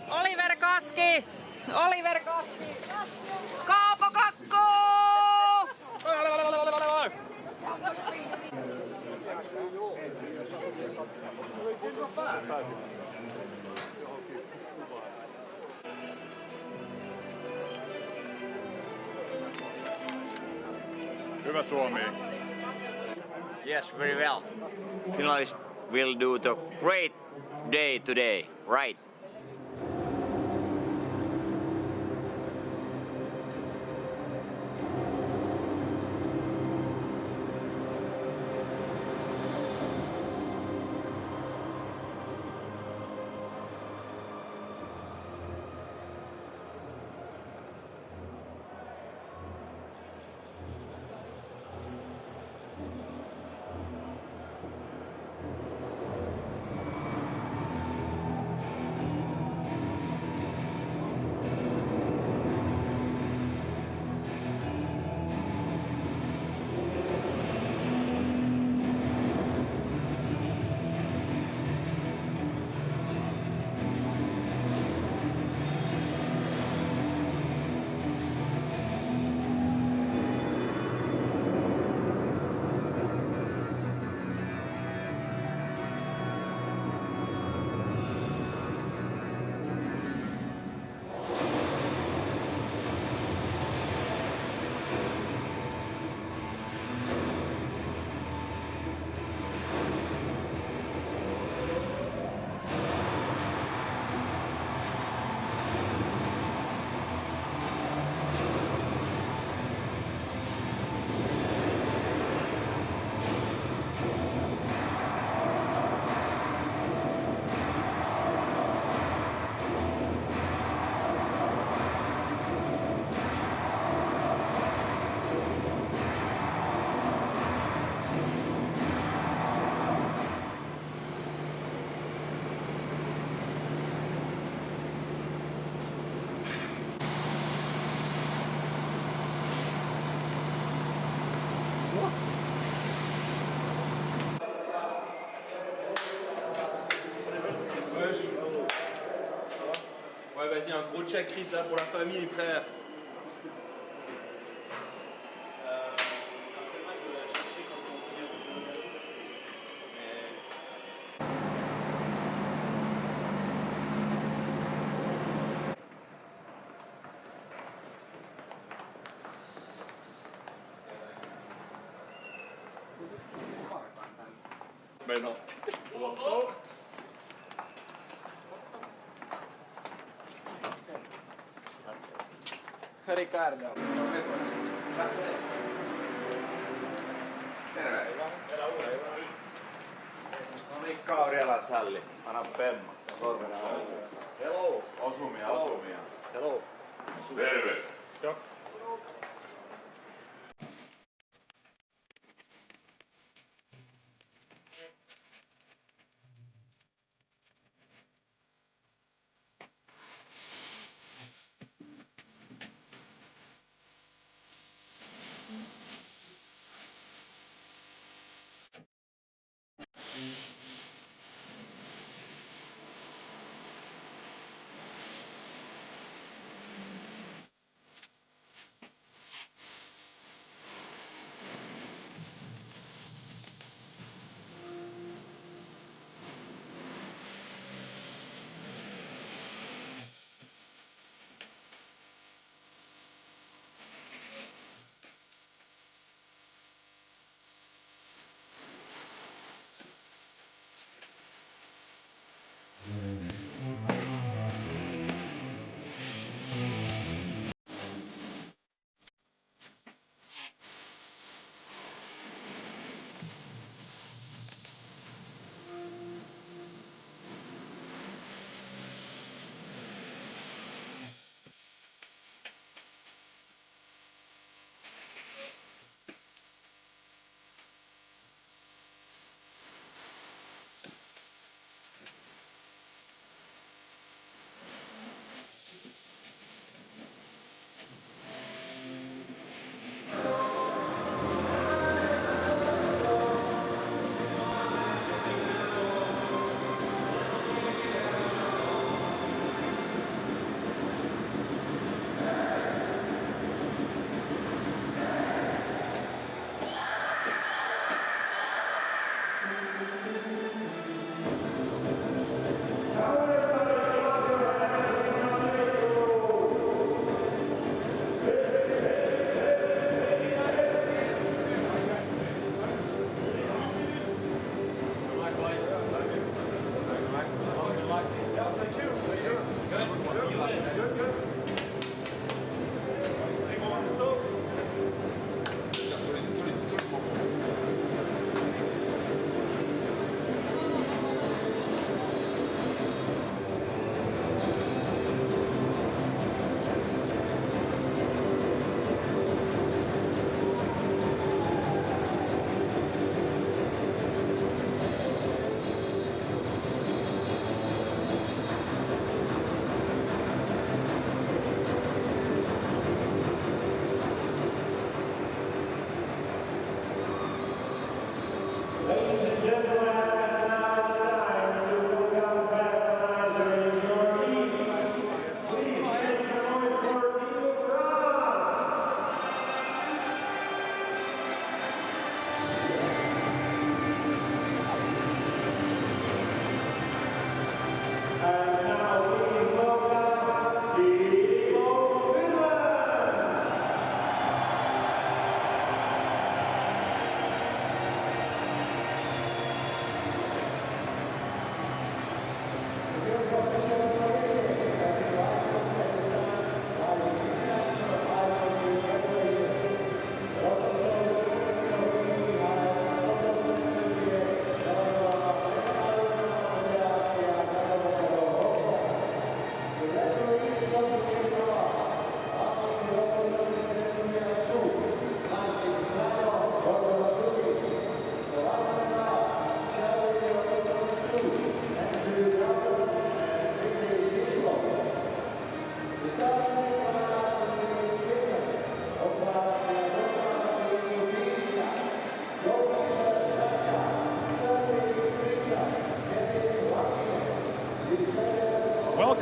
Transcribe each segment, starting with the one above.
Oliver Kaski! Oliver Kaski! Kaapo Kakko! Hyvä Suomi. Yes, very well. Finland will do the great day today, right? Ouais, vas-y, un gros check, Chris, là, pour la famille, frère. Mais non. Riccardo. Kauriala salli. Anna Pemma. Hello. Osumia. Hello. Terve. Joo.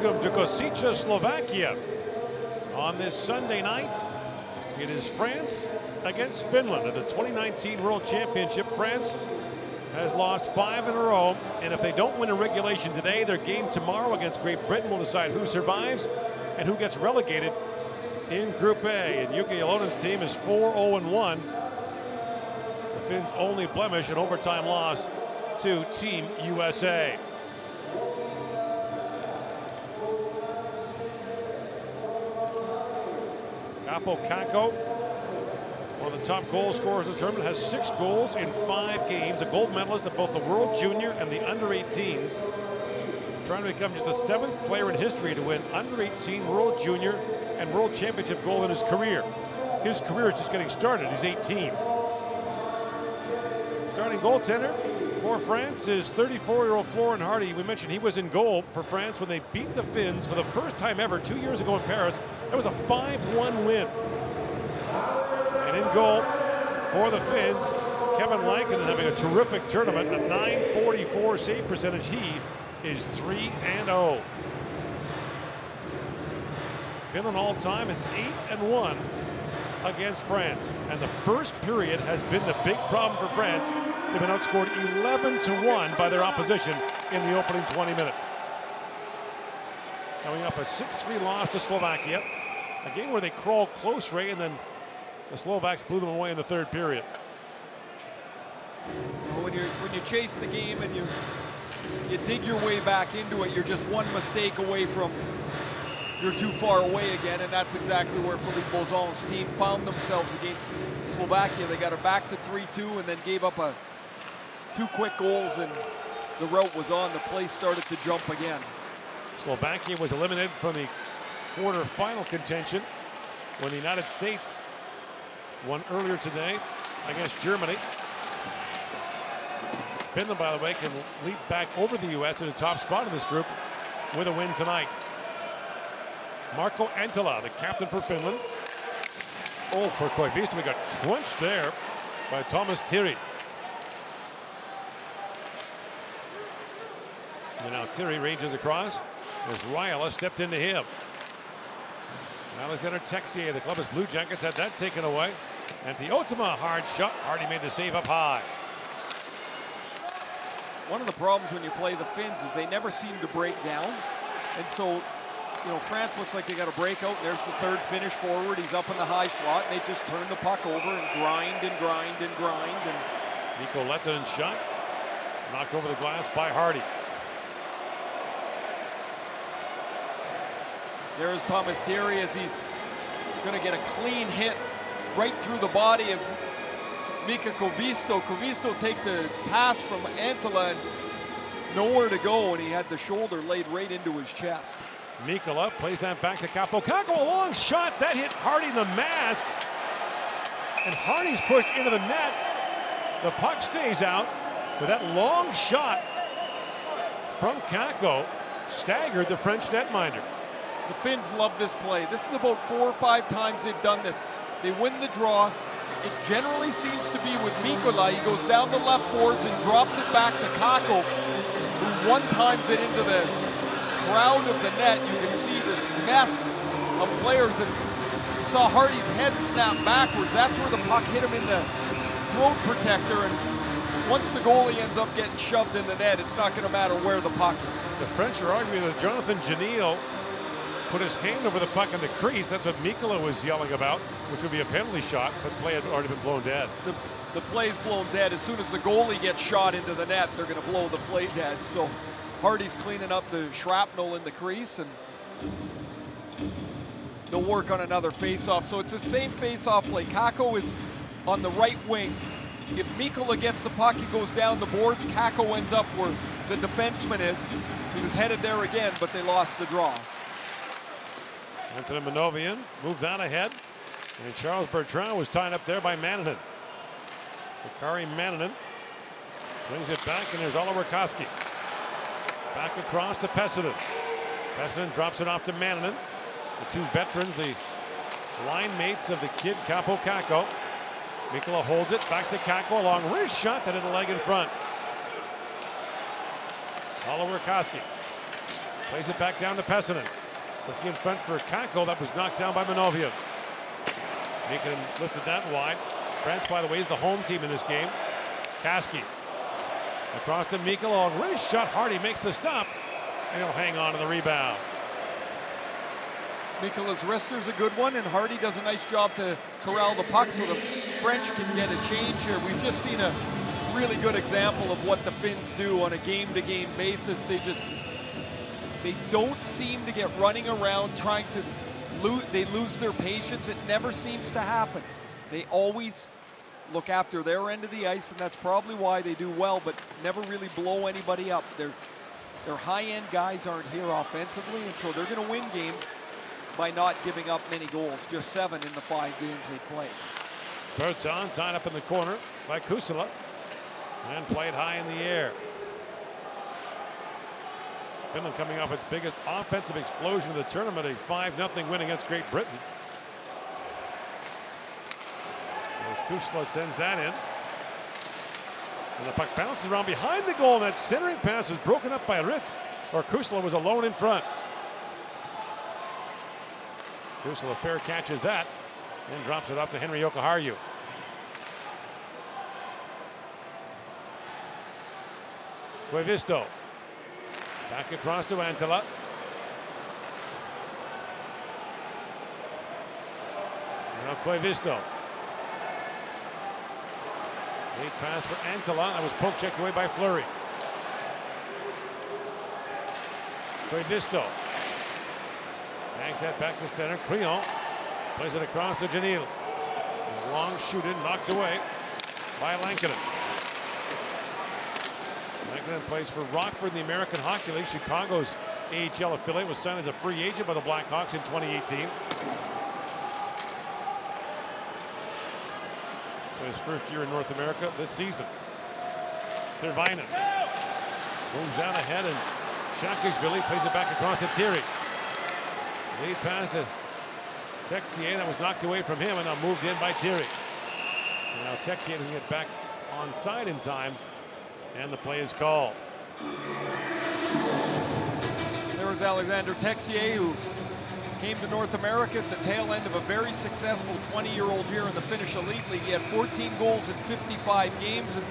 Welcome to Kosice, Slovakia. On this Sunday night, it is France against Finland at the 2019 World Championship. France has lost 5 in a row, and if they don't win in regulation today, their game tomorrow against Great Britain will decide who survives and who gets relegated in Group A. And Jukka Jalonen's team is 4-0-1. The Finns' only blemish, an overtime loss to Team USA. Kaapo Kakko, one of the top goal scorers of the tournament, has 6 goals in 5 games, a gold medalist at both the World Junior and the Under-18s. Trying to become just the 7th player in history to win Under-18, World Junior, and World Championship goal in his career. His career is just getting started. He's 18. Starting goaltender for France is 34-year-old Florent Hardy. We mentioned he was in goal for France when they beat the Finns for the first time ever 2 years ago in Paris. That was a 5-1 win. And in goal for the Finns, Kevin Lankinen having a terrific tournament, a .944 save percentage. He is 3-0. Finland all time is 8-1 against France. And the first period has been the big problem for France. They've been outscored 11-1 by their opposition in the opening 20 minutes. Coming off a 6-3 loss to Slovakia. A game where they crawled close, Ray, and then the Slovaks blew them away in the third period. When you chase the game and you dig your way back into it, you're just one mistake away from you're too far away again, and that's exactly where Philippe Bozon's team found themselves against Slovakia. They got it back to 3-2 and then gave up 2 quick goals, and the route was on. The place started to jump again. Slovakia was eliminated from the quarter-final contention when the United States won earlier today against Germany. Finland, by the way, can leap back over the U.S. in the top spot in this group with a win tonight. Marko Antila, the captain for Finland. Oh, for Koivisto, we got crunched there by Thomas Thierry. And now Thierry ranges across as Rajala stepped into him. Alexander Texier, the Columbus Blue Jackets, had that taken away. And Teotama, hard shot. Hardy made the save up high. One of the problems when you play the Finns is they never seem to break down. And so, you know, France looks like they got a breakout. There's the third Finnish forward. He's up in the high slot. And they just turn the puck over and grind and grind and grind. And Mikko Lehtonen shot. Knocked over the glass by Hardy. There's Thomas Thierry as he's going to get a clean hit right through the body of Mika Koivisto. Koivisto take the pass from Antila and nowhere to go, and he had the shoulder laid right into his chest. Mikkola plays that back to Kaapo Kakko. A long shot that hit Hardy in the mask, and Hardy's pushed into the net. The puck stays out, but that long shot from Kakko staggered the French netminder. The Finns love this play. This is about 4 or 5 times they've done this. They win the draw. It generally seems to be with Mikkola. He goes down the left boards and drops it back to Kakko, who one-times it into the crowd of the net. You can see this mess of players, and you saw Hardy's head snap backwards. That's where the puck hit him in the throat protector, and once the goalie ends up getting shoved in the net, it's not going to matter where the puck is. The French are arguing that Jonathan Janil put his hand over the puck in the crease. That's what Mikkola was yelling about, which would be a penalty shot, but the play had already been blown dead. The play's blown dead. As soon as the goalie gets shot into the net, they're going to blow the play dead. So Hardy's cleaning up the shrapnel in the crease, and they'll work on another face-off. So it's the same face-off play. Kakko is on the right wing. If Mikkola gets the puck, he goes down the boards. Kakko ends up where the defenseman is. He was headed there again, but they lost the draw. Anthony Manovian moved that ahead, and Charles Bertrand was tied up there by Manninen. Sakari Manninen swings it back, and there's Oliver Koski. Back across to Pesinen. Pesinen drops it off to Manninen. The 2 veterans, the line mates of the kid Kaapo Kakko. Mikkola holds it back to Kakko, a long wrist shot that hit a leg in front. Oliver Koski Plays it back down to Pessinen. Looking in front for Kako. That was knocked down by Manoviev. Mikkonen lifted that wide. France, by the way, is the home team in this game. Kaski. Across to Mikkola. Wrist shot. Hardy makes the stop. And he'll hang on to the rebound. Mikkola's wrister's a good one, and Hardy does a nice job to corral the puck so the French can get a change here. We've just seen a really good example of what the Finns do on a game-to-game basis. They don't seem to get running around trying to they lose their patience. It never seems to happen. They always look after their end of the ice, and that's probably why they do well, but never really blow anybody up. Their high-end guys aren't here offensively, and so they're going to win games by not giving up many goals. Just 7 in the 5 games they've played. Berton tied up in the corner by Kusala and played high in the air. Finland coming off its biggest offensive explosion of the tournament, a 5-0 win against Great Britain. As Kusala sends that in. And the puck bounces around behind the goal. That centering pass was broken up by Ritz, or Kusala was alone in front. Kusala fair catches that and drops it off to Henri Jokiharju. Koivisto. Back across to Antila. Now Koivisto. Late pass for Antila. That was poke checked away by Fleury. Koivisto. Banks that back to center. Crillon plays it across to Janil. Long shoot in, knocked away by Lankinen. Lankinen plays for Rockford in the American Hockey League. Chicago's AHL affiliate, was signed as a free agent by the Blackhawks in 2018. So his first year in North America this season. Tervainen moves out ahead, and Shakishvili plays it back across to Thierry. Lead pass to Texier, that was knocked away from him and now moved in by Thierry. Now Texier doesn't get back on side in time, and the play is called. There was Alexander Texier, who came to North America at the tail end of a very successful 20-year-old year in the Finnish Elite League. He had 14 goals in 55 games and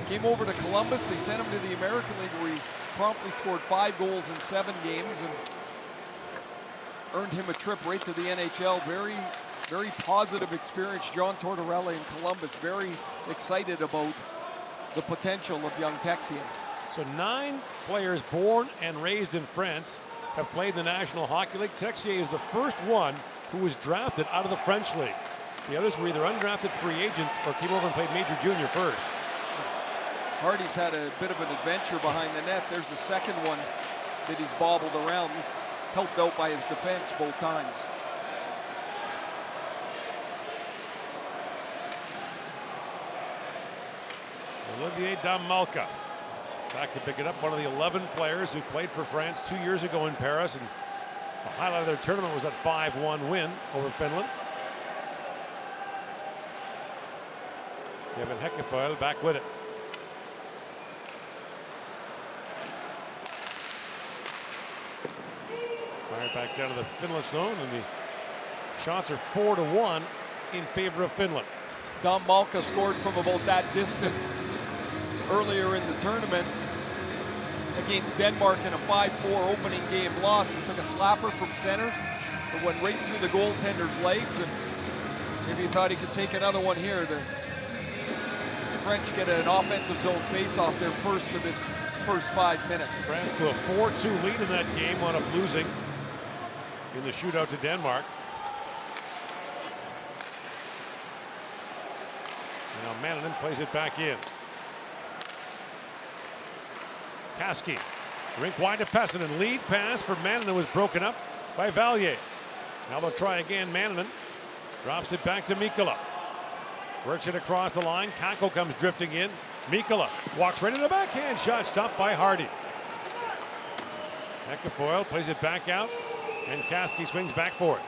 came over to Columbus. They sent him to the American League, where he promptly scored 5 goals in 7 games and earned him a trip right to the NHL. Very, very positive experience. John Tortorella in Columbus very excited about the potential of young Texier. So 9 players born and raised in France have played in the National Hockey League. Texier is the first one who was drafted out of the French League. The others were either undrafted free agents or came over and played Major Junior first. Hardy's had a bit of an adventure behind the net. There's the second one that he's bobbled around. This helped out by his defense both times. Olivier Damalka back to pick it up. One of the 11 players who played for France 2 years ago in Paris, and the highlight of their tournament was that 5-1 win over Finland. Kevin Heckefoil back with it. Fired back down to the Finland zone, and the shots are 4-1 in favor of Finland. Dom Malka scored from about that distance earlier in the tournament against Denmark in a 5-4 opening game loss. He took a slapper from center that went right through the goaltender's legs, and maybe he thought he could take another one here. The French get an offensive zone face-off, their first of this first 5 minutes. France blew a 4-2 lead in that game, wound up losing in the shootout to Denmark. Now Mannanen plays it back in. Kaski, rink wide to Pessinen. Lead pass for Mannanen was broken up by Valier. Now they'll try again. Mannanen drops it back to Mikkola. Works it across the line. Kako comes drifting in. Mikkola walks right into the backhand shot, stopped by Hardy. Heckefoil plays it back out, and Kaski swings back for it.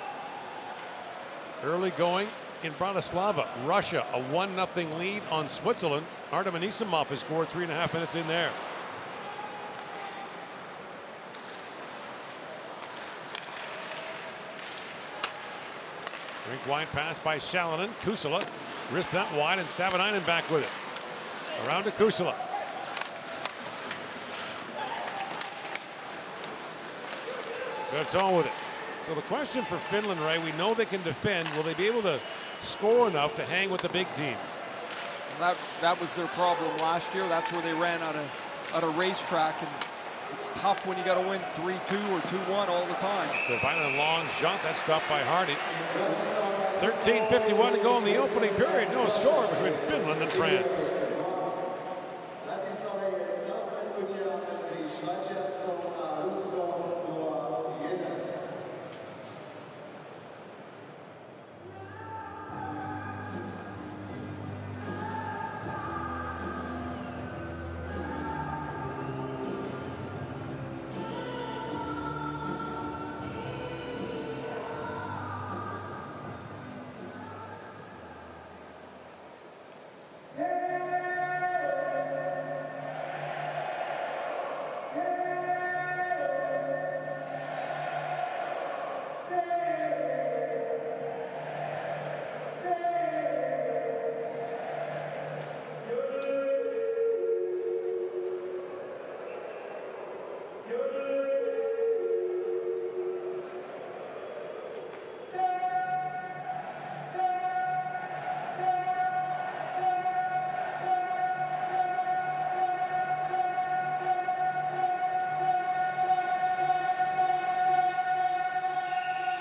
Early going in Bratislava, Russia, a 1-0 lead on Switzerland. Artem Anisimov has scored 3.5 minutes in there. Rink wide pass by Shalinen. Kusala wrist that wide, and Savanainen back with it. Around to Kusala. That's all with it. So the question for Finland, Ray, we know they can defend. Will they be able to score enough to hang with the big teams? That was their problem last year. That's where they ran out of racetrack, and it's tough when you got to win 3-2 or 2-1 all the time. Devine, a long shot. That's stopped by Hardy. 13:51 to go in the opening period. No score between Finland and France.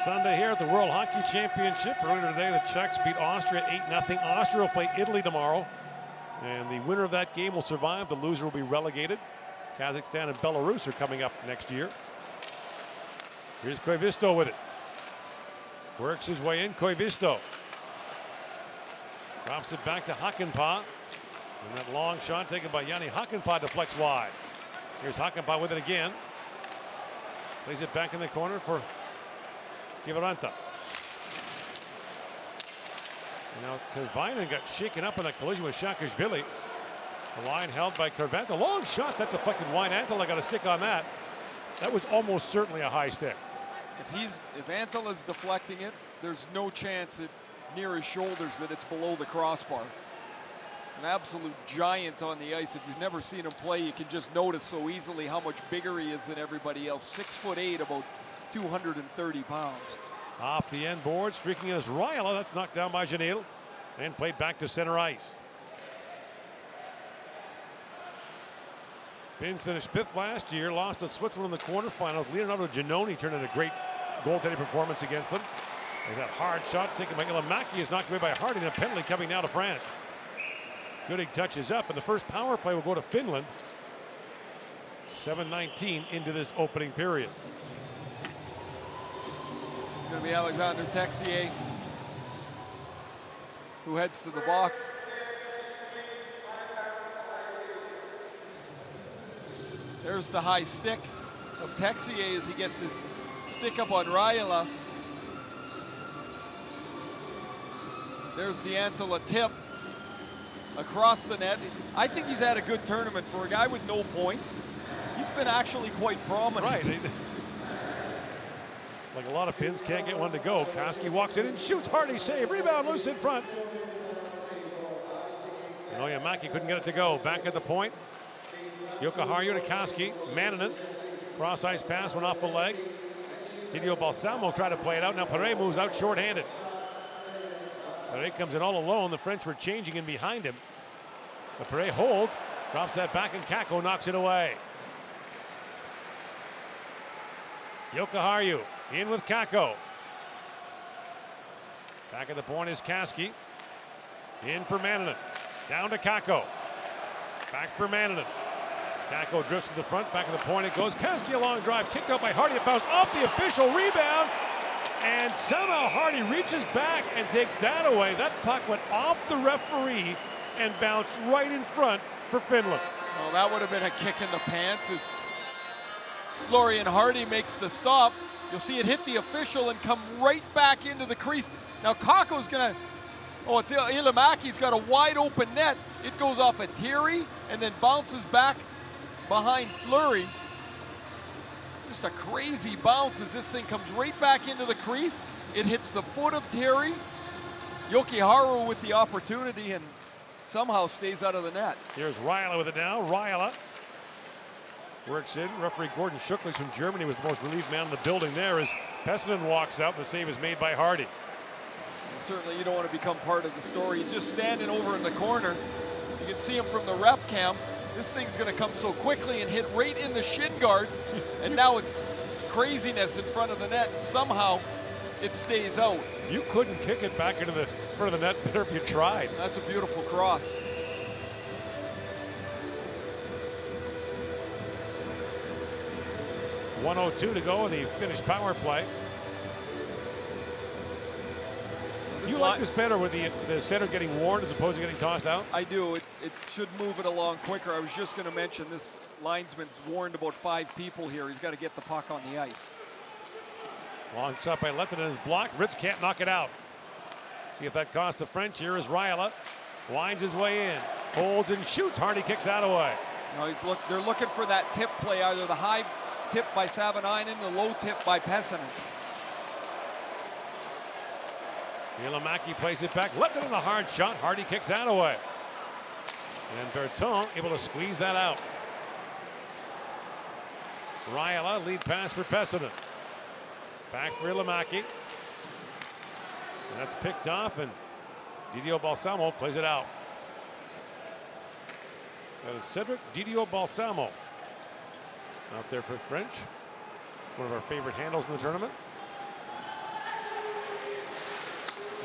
Sunday here at the World Hockey Championship. Earlier today, the Czechs beat Austria 8-0. Austria will play Italy tomorrow, and the winner of that game will survive. The loser will be relegated. Kazakhstan and Belarus are coming up next year. Here's Koivisto with it. Works his way in. Koivisto drops it back to Hakanpää. And that long shot taken by Yanni Hakanpää deflects wide. Here's Hakanpää with it again. Plays it back in the corner for Kiviranta. Now Tervainen got shaken up in that collision with Saakashvili. The line held by Kiviranta. Long shot that deflected wide. Antala got a stick on that. That was almost certainly a high stick. If Antala's deflecting it, there's no chance it's near his shoulders that it's below the crossbar. An absolute giant on the ice. If you've never seen him play, you can just notice so easily how much bigger he is than everybody else. 6'8", about 230 pounds. Off the end board, streaking as Raila. That's knocked down by Janil and played back to center ice. Finns finished 5th last year, lost to Switzerland in the quarterfinals. Leonardo Giannoni turned in a great goaltending performance against them. There's that hard shot taken by Ilimaki, is knocked away by Hardy, and a penalty coming now to France. Goodig touches up, and the first power play will go to Finland. 7:19 into this opening period. It's going to be Alexander Texier who heads to the box. There's the high stick of Texier as he gets his stick up on Raila. There's the Antala tip across the net. I think he's had a good tournament for a guy with no points. He's been actually quite prominent. Right. Like a lot of Finns can't get one to go. Koski walks in and shoots. Hardy save. Rebound loose in front. And Oyamaki couldn't get it to go. Back at the point. Jokiharju to Koski. Manninen. Cross ice pass went off the leg. Didio Balsamo tried to play it out. Now Pere moves out short-handed. Pere comes in all alone. The French were changing in behind him. But Pere holds. Drops that back and Kakko knocks it away. Jokiharju in with Kakko. Back at the point is Koski. In for Manninen. Down to Kakko. Back for Manninen. Kakko drifts to the front. Back at the point it goes. Koski a long drive. Kicked out by Hardy. It bounced off the official. Rebound. And somehow Hardy reaches back and takes that away. That puck went off the referee and bounced right in front for Finland. Well, that would have been a kick in the pants as Florian Hardy makes the stop. You'll see it hit the official and come right back into the crease. Now Kakko's gonna, it's Ilimaki's got a wide open net. It goes off a Thierry and then bounces back behind Fleury. Just just a crazy bounce as this thing comes right back into the crease. It hits the foot of Terry. Jokiharju with the opportunity and somehow stays out of the net. Here's Ryla with it now. Ryla works in. Referee Gordon Schucklis from Germany was the most relieved man in the building there as Pessinen walks out. The save is made by Hardy. And certainly you don't want to become part of the story. He's just standing over in the corner. You can see him from the ref cam. This thing's going to come so quickly and hit right in the shin guard. And now it's craziness in front of the net. And somehow it stays out. You couldn't kick it back into the front of the net better if you tried. That's a beautiful cross. .102 to go in the Finnish power play. You like this better with the center getting warned as opposed to getting tossed out? I do. It should move it along quicker. I was just going to mention this linesman's warned about 5 people here. He's got to get the puck on the ice. Long shot by Lettinen is blocked. Ritz can't knock it out. See if that costs the French. Here is Ryla. Winds his way in. Holds and shoots. Hardy kicks that away. No, they're looking for that tip play, either the high tip by Savanainen, the low tip by Pessinen. Ilomäki plays it back. Lettinen a hard shot. Hardy kicks that away. And Berton able to squeeze that out. Ryla, lead pass for Pessinen. Back for Ilomäki. And that's picked off, and Didio Balsamo plays it out. That is Cedric Didio Balsamo out there for French. One of our favorite handles in the tournament.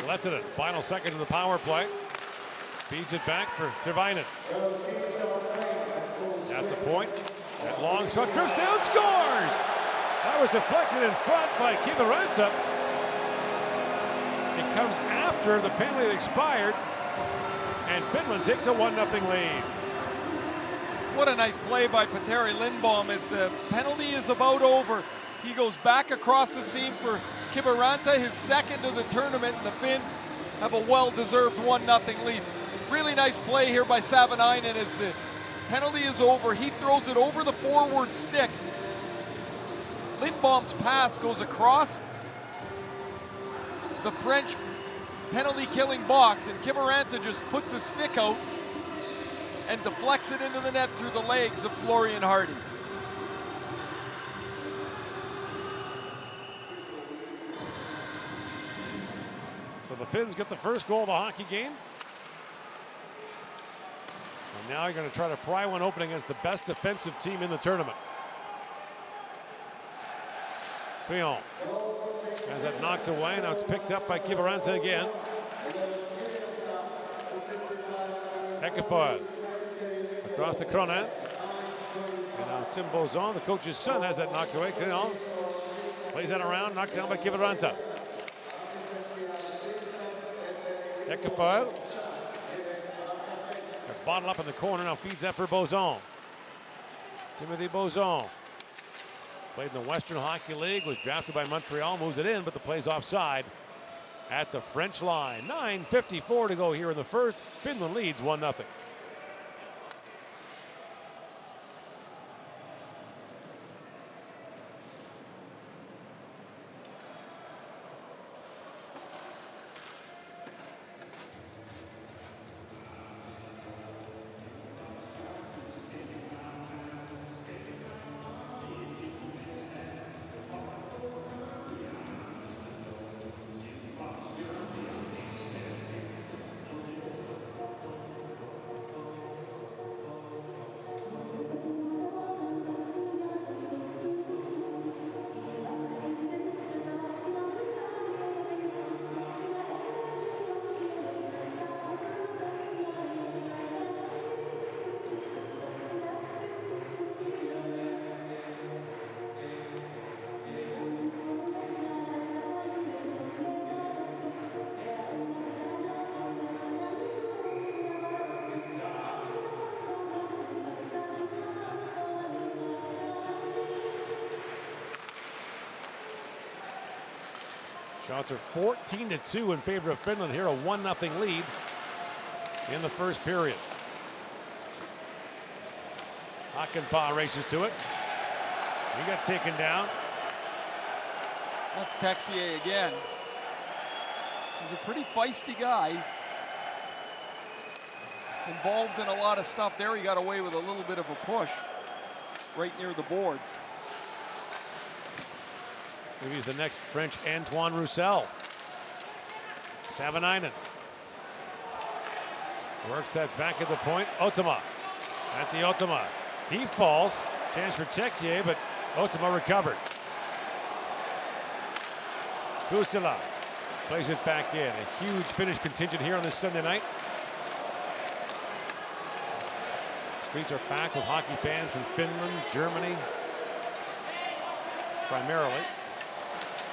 Lettinen, final seconds of the power play. Feeds it back for Tervainen. At the point, that long shot drifts down, scores! That was deflected in front by Kiviranta. It comes after the penalty that expired, and Finland takes a 1-0 lead. What a nice play by Petteri Lindbom as the penalty is about over. He goes back across the seam for Kiviranta, his second of the tournament, and the Finns have a well-deserved 1-0 lead. Really nice play here by Savanainen as the penalty is over. He throws it over the forward stick. Lindbom's pass goes across the French penalty-killing box, and Kiviranta just puts his stick out and deflects it into the net through the legs of Florian Hardy. So the Finns get the first goal of the hockey game. And now you're going to try to pry one open against the best defensive team in the tournament. Pion has that knocked away. Now it's picked up by Kiviranta again. Ekefoy across to Cronin. And now Tim Bozon, the coach's son, has that knocked away. Pion plays that around, knocked down by Kiviranta. Ekefoy. Bottle up in the corner, now feeds that for Bozon. Timothy Bozon. Played in the Western Hockey League, was drafted by Montreal, moves it in, but the play's offside at the French line. 9:54 to go here in the first. Finland leads 1-0. Shots are 14-2 in favor of Finland here, a 1-0 lead in the first period. Hakanpää races to it. He got taken down. That's Texier again. He's a pretty feisty guy. He's involved in a lot of stuff there. He got away with a little bit of a push right near the boards. Maybe he's the next French Antoine Roussel. Savanainen works that back at the point. Otama at the Otama. He falls. Chance for Texier, but Otama recovered. Kusila plays it back in. A huge Finnish contingent here on this Sunday night. Streets are packed with hockey fans from Finland, Germany, primarily.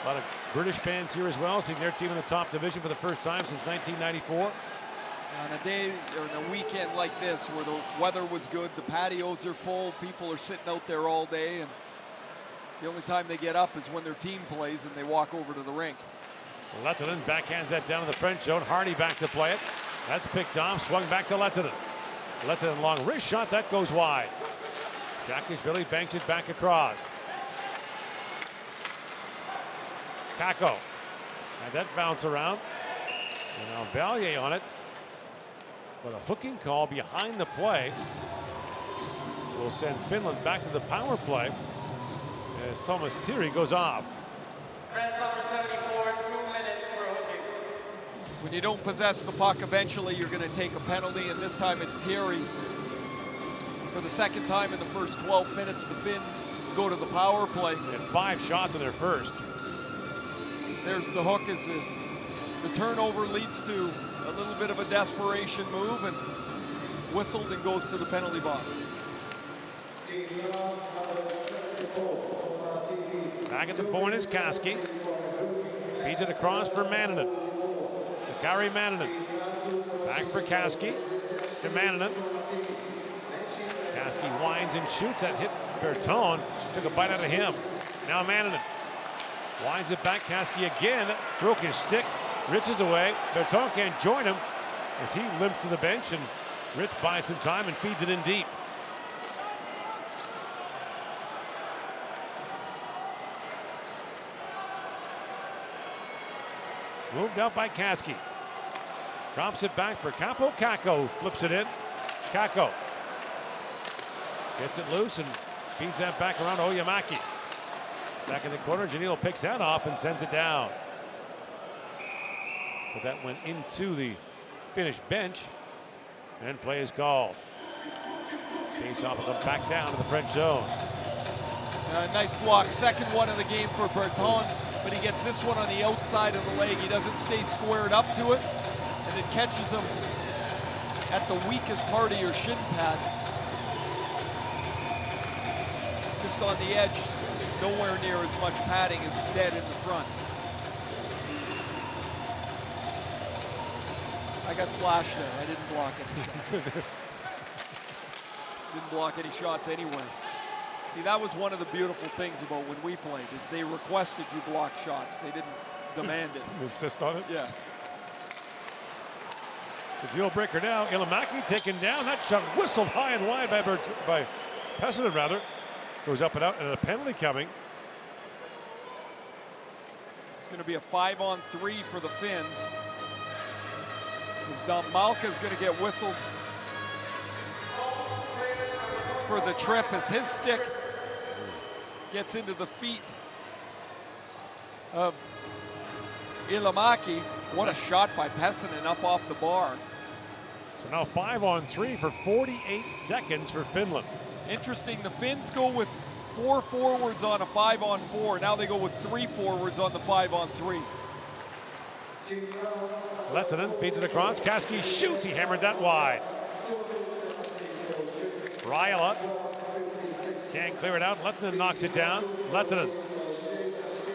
A lot of British fans here as well, seeing their team in the top division for the first time since 1994. On a day or in a weekend like this where the weather was good, the patios are full, people are sitting out there all day, and the only time they get up is when their team plays and they walk over to the rink. Lehtinen backhands that down to the French zone. Hardy back to play it. That's picked off, swung back to Lehtinen. Lehtinen long wrist shot, that goes wide. Saakashvili banks it back across. Kakko had that bounce around. And now Valier on it. But a hooking call behind the play will send Finland back to the power play as Thomas Thierry goes off. France number 74, 2 minutes for hooking. When you don't possess the puck, eventually you're going to take a penalty, and this time it's Thierry. For the second time in the first 12 minutes, the Finns go to the power play. They had 5 shots in their first. There's the hook as the turnover leads to a little bit of a desperation move, and whistled and goes to the penalty box. Back at the point is Kaski. Feeds it across for Manninen. Sakari Manninen. Back for Kaski. To Manninen. Kaski winds and shoots. That hit Berton. Took a bite out of him. Now Manninen. Winds it back. Kaski again. Broke his stick. Ritz is away. Berton can't join him as he limps to the bench, and Ritz buys some time and feeds it in deep. Moved out by Kaski. Drops it back for Capo. Kakko flips it in. Kakko gets it loose and feeds that back around Oyamaki. Back in the corner, Janilo picks that off and sends it down. But that went into the Finnish bench, and play is called. Face-off will come back down to the French zone. Nice block, second one of the game for Berton, but he gets this one on the outside of the leg. He doesn't stay squared up to it, and it catches him at the weakest part of your shin pad. Just on the edge, nowhere near as much padding as dead in the front. I got slashed there. I didn't block any shots. Didn't block any shots anyway. See, that was one of the beautiful things about when we played, is they requested you block shots. They didn't demand it. Insist on it? Yes. It's a deal breaker now. Ilimaki taken down. That shot whistled high and wide by Pessinen, rather. Goes up and out, and a penalty coming. It's going to be a 5-on-3 for the Finns. As Malka is going to get whistled for the trip as his stick gets into the feet of Ilimaki. What a shot by Pessinen up off the bar. So now 5-on-3 for 48 seconds for Finland. Interesting, the Finns go with 4 forwards on a 5-on-4. Now they go with 3 forwards on the 5-on-3. Lehtinen feeds it across. Kaski shoots. He hammered that wide. Raila can't clear it out. Lehtinen knocks it down. Lehtinen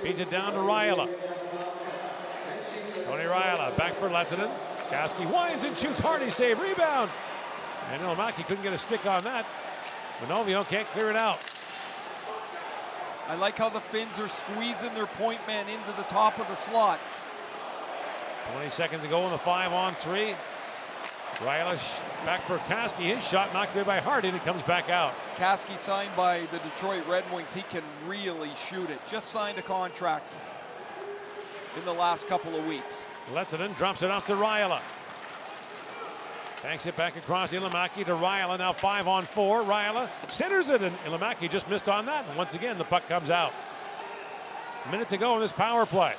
feeds it down to Raila. Tony Raila back for Lehtinen. Kaski winds and shoots. Hardy save. Rebound. And Ilimaki couldn't get a stick on that. Manovio can't clear it out. I like how the Finns are squeezing their point man into the top of the slot. 20 seconds to go in the 5-on-3. Raiala back for Kaski. His shot knocked away by Hardy and it comes back out. Kaski signed by the Detroit Red Wings. He can really shoot it. Just signed a contract in the last couple of weeks. Lehtinen drops it off to Raiala. Banks it back across Ilimaki to Raiala. Now 5-on-4. Raiala centers it, and Ilimaki just missed on that. And once again, the puck comes out. A minute to go in this power play.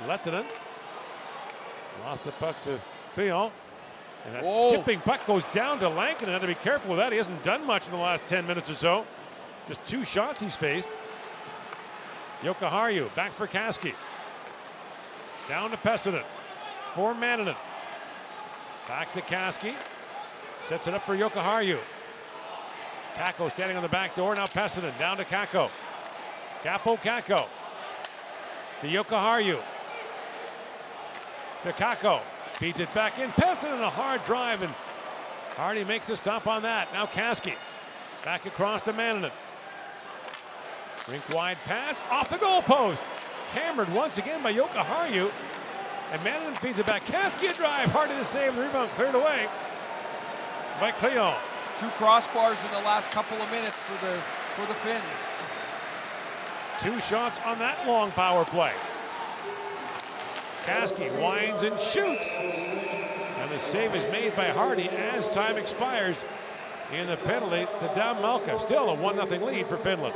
Lehtinen lost the puck to Clion. And that skipping puck goes down to Lankin. Had to be careful with that. He hasn't done much in the last 10 minutes or so. Just 2 shots he's faced. Jokiharju back for Kaski. Down to Pessinen. For Mannanen. Back to Kaski. Sets it up for Jokiharju. Kakko standing on the back door. Now Pessinen down to Kakko. Kakko. To Jokiharju. To Kakko. Feeds it back in. Pessinen a hard drive, and Hardy makes a stop on that. Now Kaski. Back across to Mannanen. Rink wide pass. Off the goalpost. Hammered once again by Jokiharju. And Mannanen feeds it back. Kaski a drive. Hardy to save. The rebound cleared away by Clion. 2 crossbars in the last couple of minutes for the Finns. 2 shots on that long power play. Kaski winds and shoots. And the save is made by Hardy as time expires in the penalty to Malka. Still a 1-0 lead for Finland.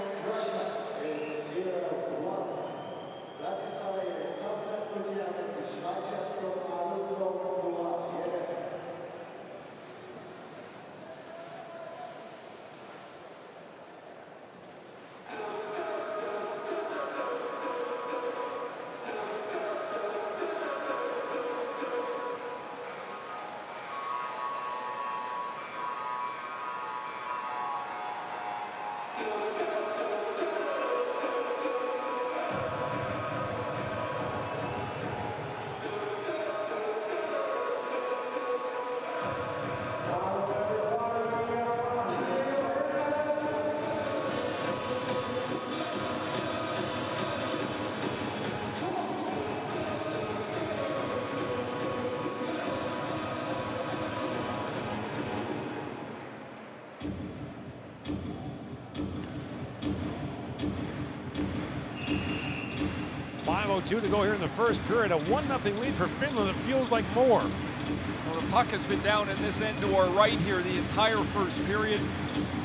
To go here in the first period. A 1-0 lead for Finland. It feels like more. Well, the puck has been down in this end to our right here the entire first period.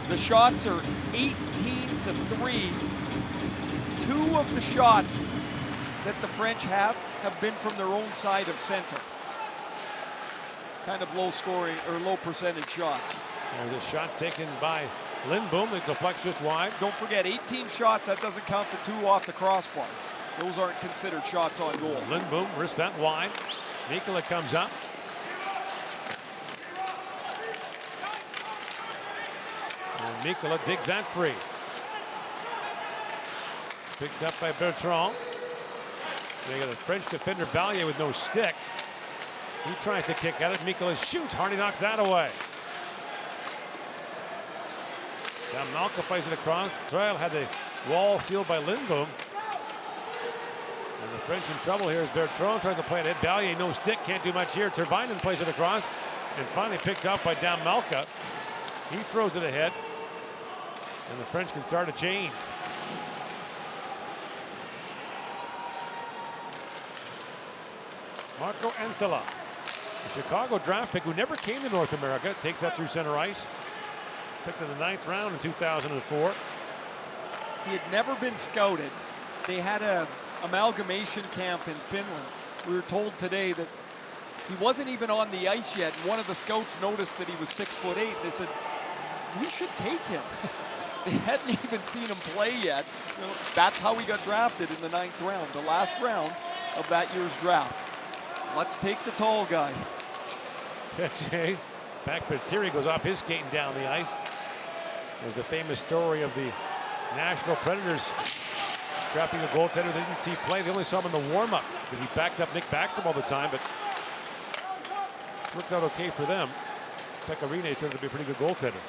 The shots are 18-3. 2 of the shots that the French have been from their own side of center. Kind of low scoring or low percentage shots. There's a shot taken by Lindboom. It deflects just wide. Don't forget, 18 shots. That doesn't count the 2 off the crossbar. Those aren't considered shots on goal. Lindboom risks that wide. Mikkola comes up. And Mikkola digs that free. Picked up by Bertrand. They got a French defender, Valier, with no stick. He tries to kick at it. Mikkola shoots. Hardy knocks that away. Now Malka plays it across. Trail had the wall sealed by Lindboom. And the French in trouble here as Bertrand tries to play it in. Valier, no stick, can't do much here. Tervainen plays it across and finally picked up by Dan Malka. He throws it ahead. And the French can start a change. Marco Antela, the Chicago draft pick who never came to North America, takes that through center ice. Picked in the 9th round in 2004. He had never been scouted. They had a amalgamation camp in Finland. We were told today that he wasn't even on the ice yet. And one of the scouts noticed that he was 6'8". They said, we should take him. They hadn't even seen him play yet. You know, that's how he got drafted in the 9th round, the last round of that year's draft. Let's take the tall guy. Texier back for Thierry, goes off his skating down the ice. There's the famous story of the Nashville Predators drafting a goaltender they didn't see play. They only saw him in the warm-up because he backed up Nick Backstrom all the time, but it worked out okay for them. Pecorine turned out to be a pretty good goaltender.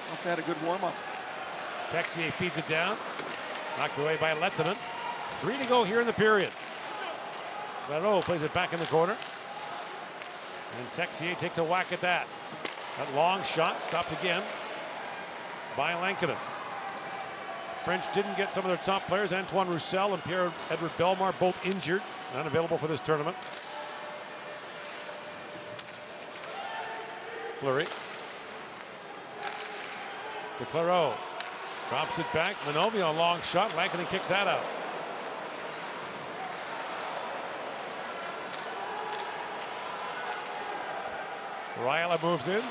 Must have had a good warm-up. Texier feeds it down. Knocked away by Lehtinen. 3 to go here in the period. Claro plays it back in the corner. And Texier takes a whack at that. That long shot stopped again by Lankinen. French didn't get some of their top players. Antoine Roussel and Pierre-Edouard Bellemare both injured, unavailable for this tournament. Fleury. To Clareau. Drops it back. Manovia, a long shot. Lankinen kicks that out. Ryala moves in.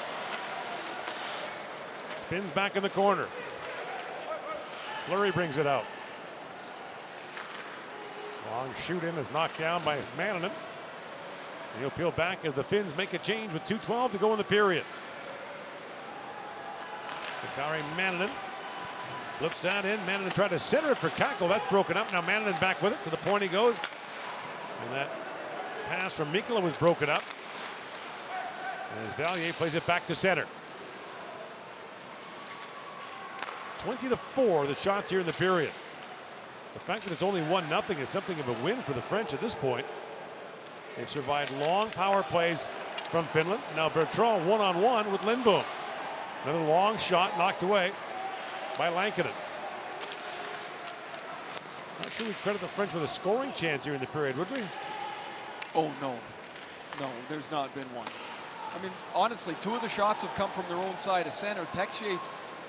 Spins back in the corner. Fleury brings it out. Long shoot in is knocked down by Manninen. He'll peel back as the Finns make a change with 2:12 to go in the period. Sakari Manninen flips that in. Manninen tried to center it for Kakko. That's broken up. Now Manninen back with it. To the point he goes. And that pass from Mikkola was broken up. As Valier plays it back to center. 20-4 the shots here in the period. The fact that it's only 1-0 is something of a win for the French at this point. They've survived long power plays from Finland. Now Bertrand one-on-one with Lindboom. Another long shot knocked away by Lankinen. Not sure we credit the French with a scoring chance here in the period, would we? Oh, no. No, there's not been one. I mean, honestly, two of the shots have come from their own side of center. Texier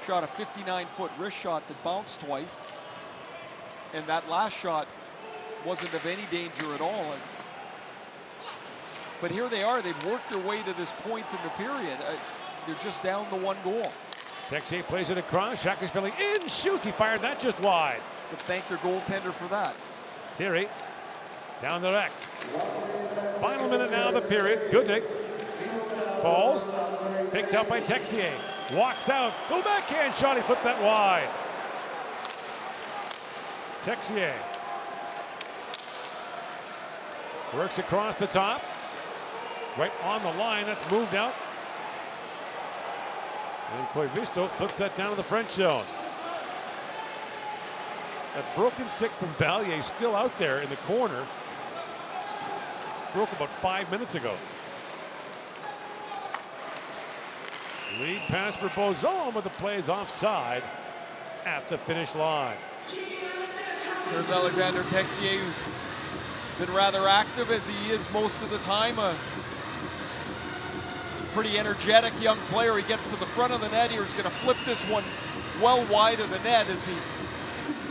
shot a 59-foot wrist shot that bounced twice. And that last shot wasn't of any danger at all. But here they are. They've worked their way to this point in the period. They're just down to one goal. Texier plays it across. Saakashvili in, shoots. He fired that just wide. But thank their goaltender for that. Thierry down the rack. Final minute now of the period. Goodnick falls. Picked up by Texier. Walks out. Go backhand shot. He flipped that wide. Texier works across the top. Right on the line. That's moved out. And Koivisto flips that down to the French zone. That broken stick from Valier still out there in the corner. Broke about 5 minutes ago. Lead pass for Bozon, but the play is offside at the finish line. There's Alexander Texier, who's been rather active as he is most of the time. A pretty energetic young player. He gets to the front of the net here. He's going to flip this one well wide of the net as he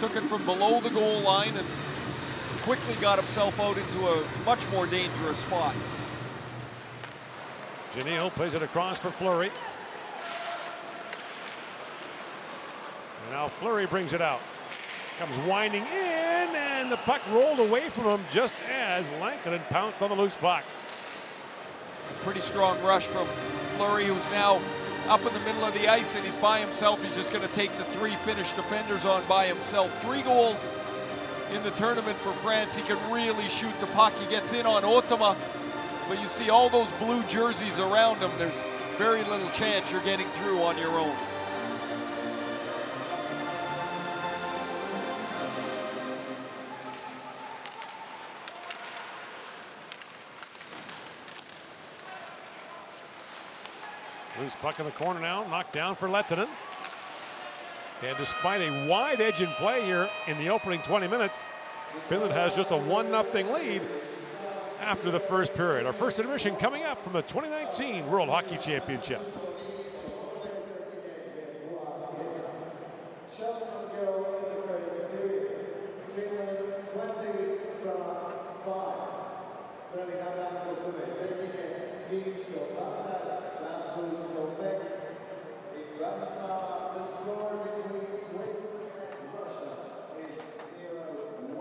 took it from below the goal line and quickly got himself out into a much more dangerous spot. Janil plays it across for Fleury. And now Fleury brings it out. Comes winding in, and the puck rolled away from him just as Lankinen pounced on the loose puck. Pretty strong rush from Fleury, who's now up in the middle of the ice, and he's by himself. He's just going to take the three Finnish defenders on by himself. 3 goals in the tournament for France. He can really shoot the puck. He gets in on Otama, but you see all those blue jerseys around him. There's very little chance you're getting through on your own. Loose puck in the corner now, knocked down for Lehtinen. And despite a wide edge in play here in the opening 20 minutes, Finland has just a 1-0 lead after the first period. Our first intermission coming up from the 2019 World Hockey Championship. The score between Switzerland and Russia is 0-1.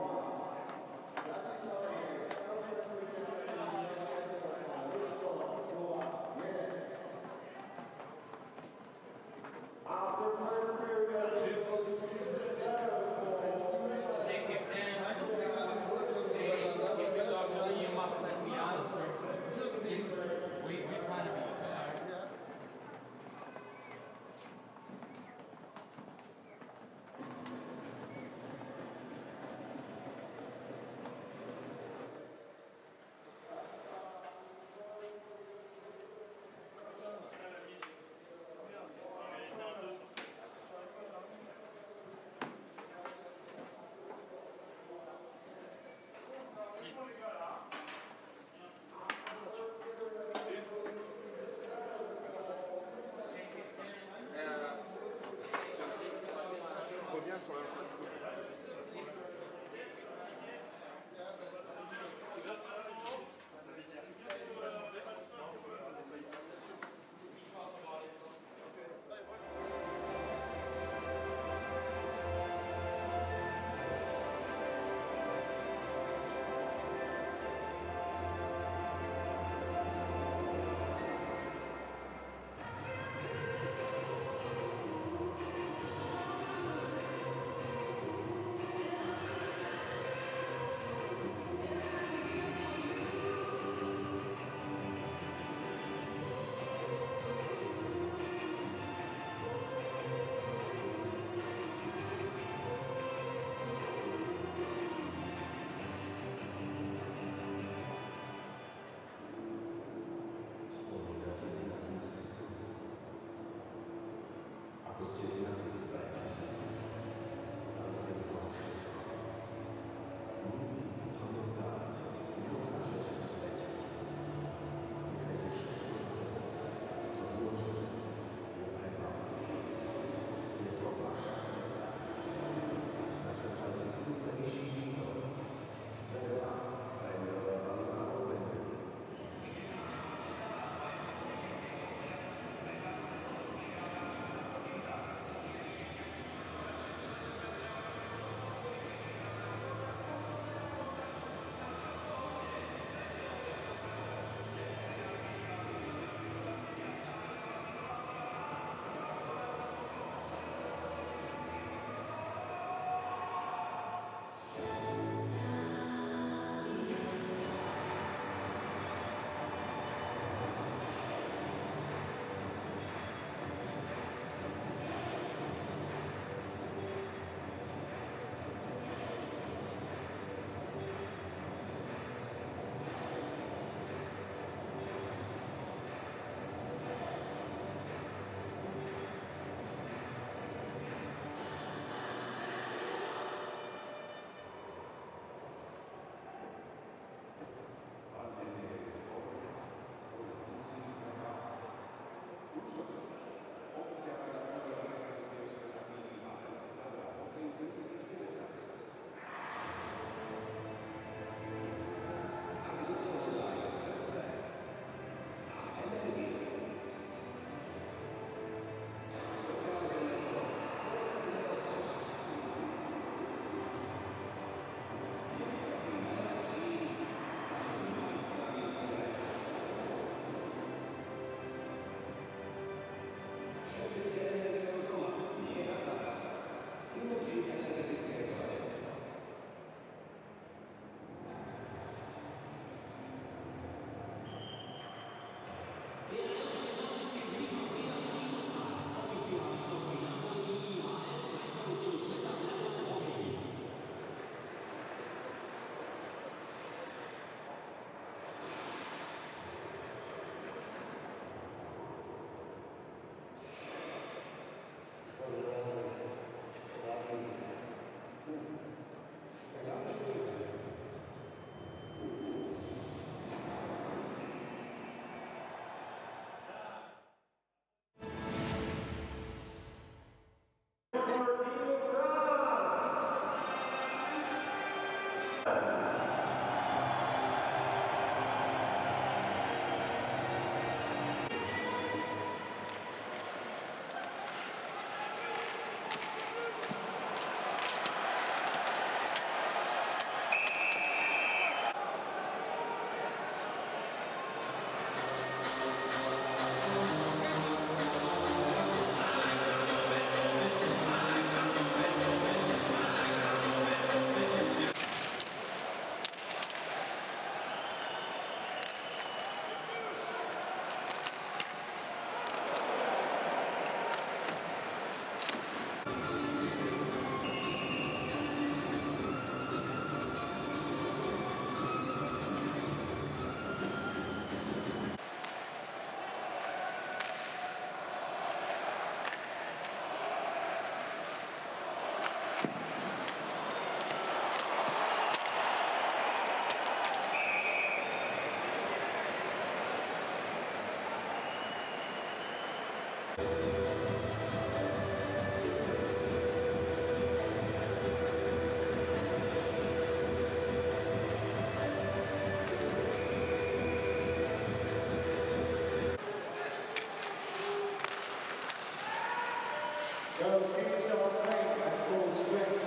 Go teams are playing at full strength.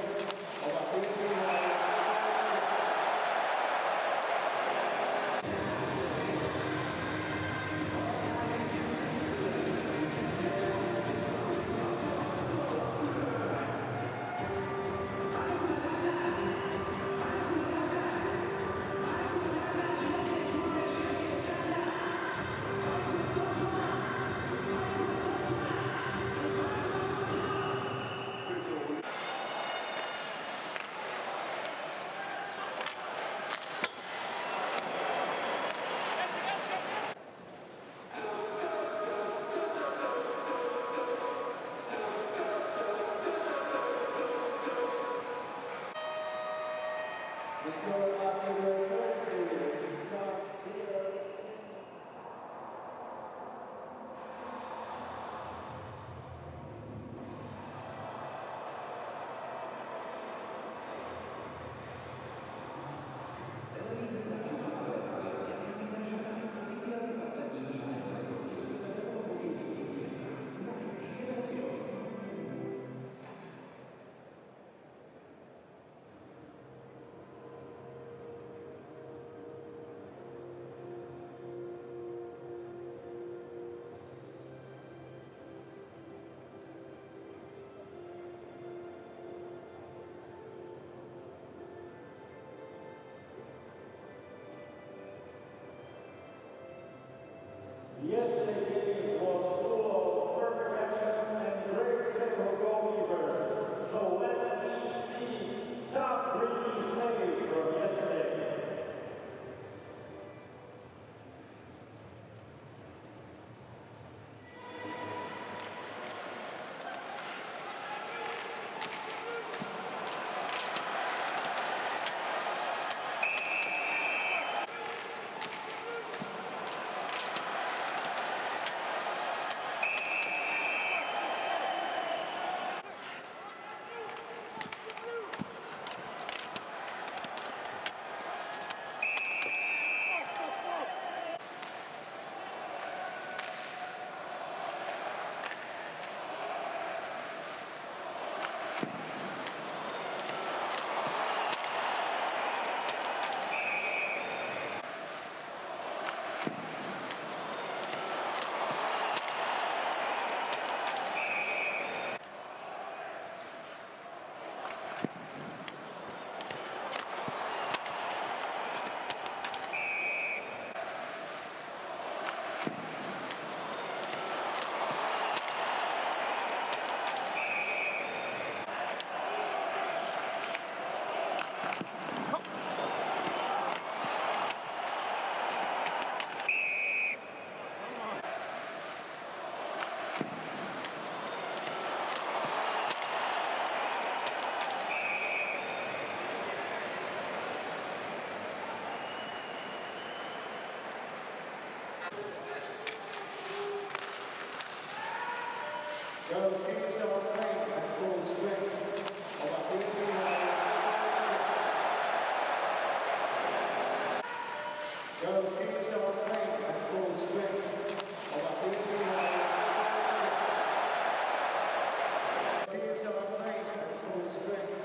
The score after the first period, France 0. Yesterday's games was full of perfect actions and great save of goalkeepers. So let's see top 3 saves from yesterday. Go teams are playing at full strength. Go teams are playing at full strength. Teams are playing at full strength.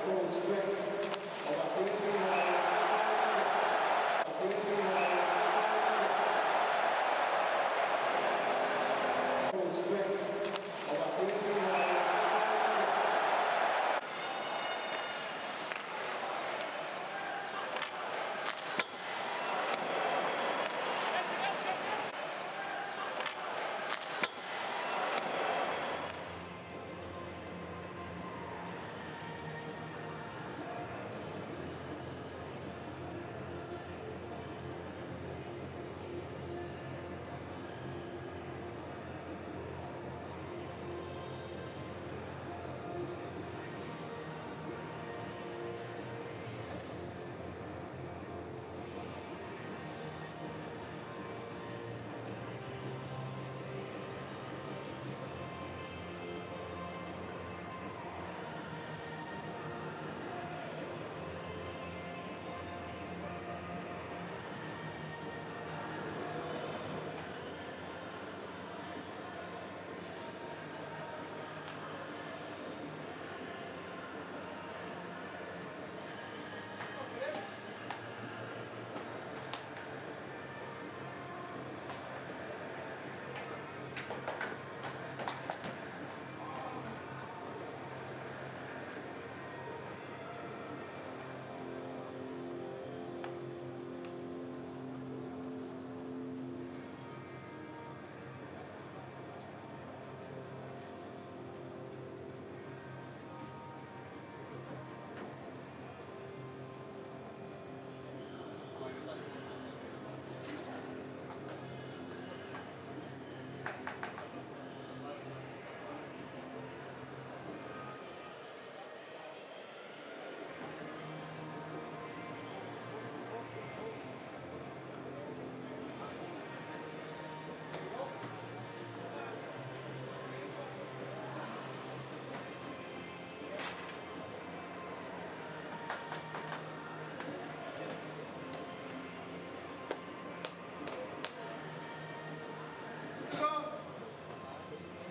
Full strength.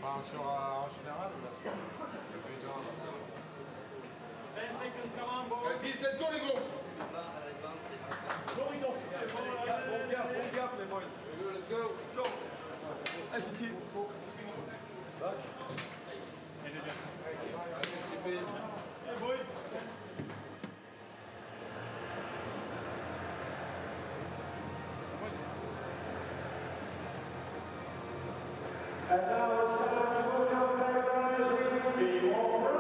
En général, 10 seconds, come on, boys. 10, let's go les gros. Going up. Bon gap les boys. Let's go. Let's go. Allez, Titi. Hey, boys. And now it's time to welcome back, guys, the team of France.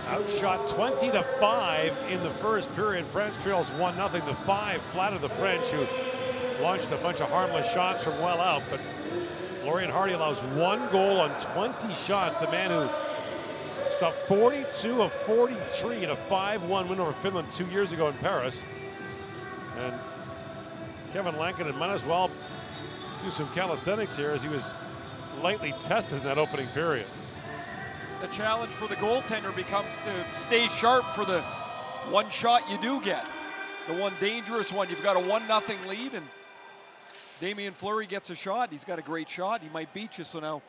Outshot 20-5 in the first period. France trails 1-0. The 5 flattered the French, who launched a bunch of harmless shots from well out. But Florian Hardy allows 1 goal on 20 shots. The man who stopped 42 of 43 in a 5-1 win over Finland 2 years ago in Paris. And Kevin Lankinen might as well do some calisthenics here, as he was lightly tested in that opening period. The challenge for the goaltender becomes to stay sharp for the one shot you do get. The one dangerous one. You've got a 1-0 lead, and Damien Fleury gets a shot. He's got a great shot. He might beat you. So now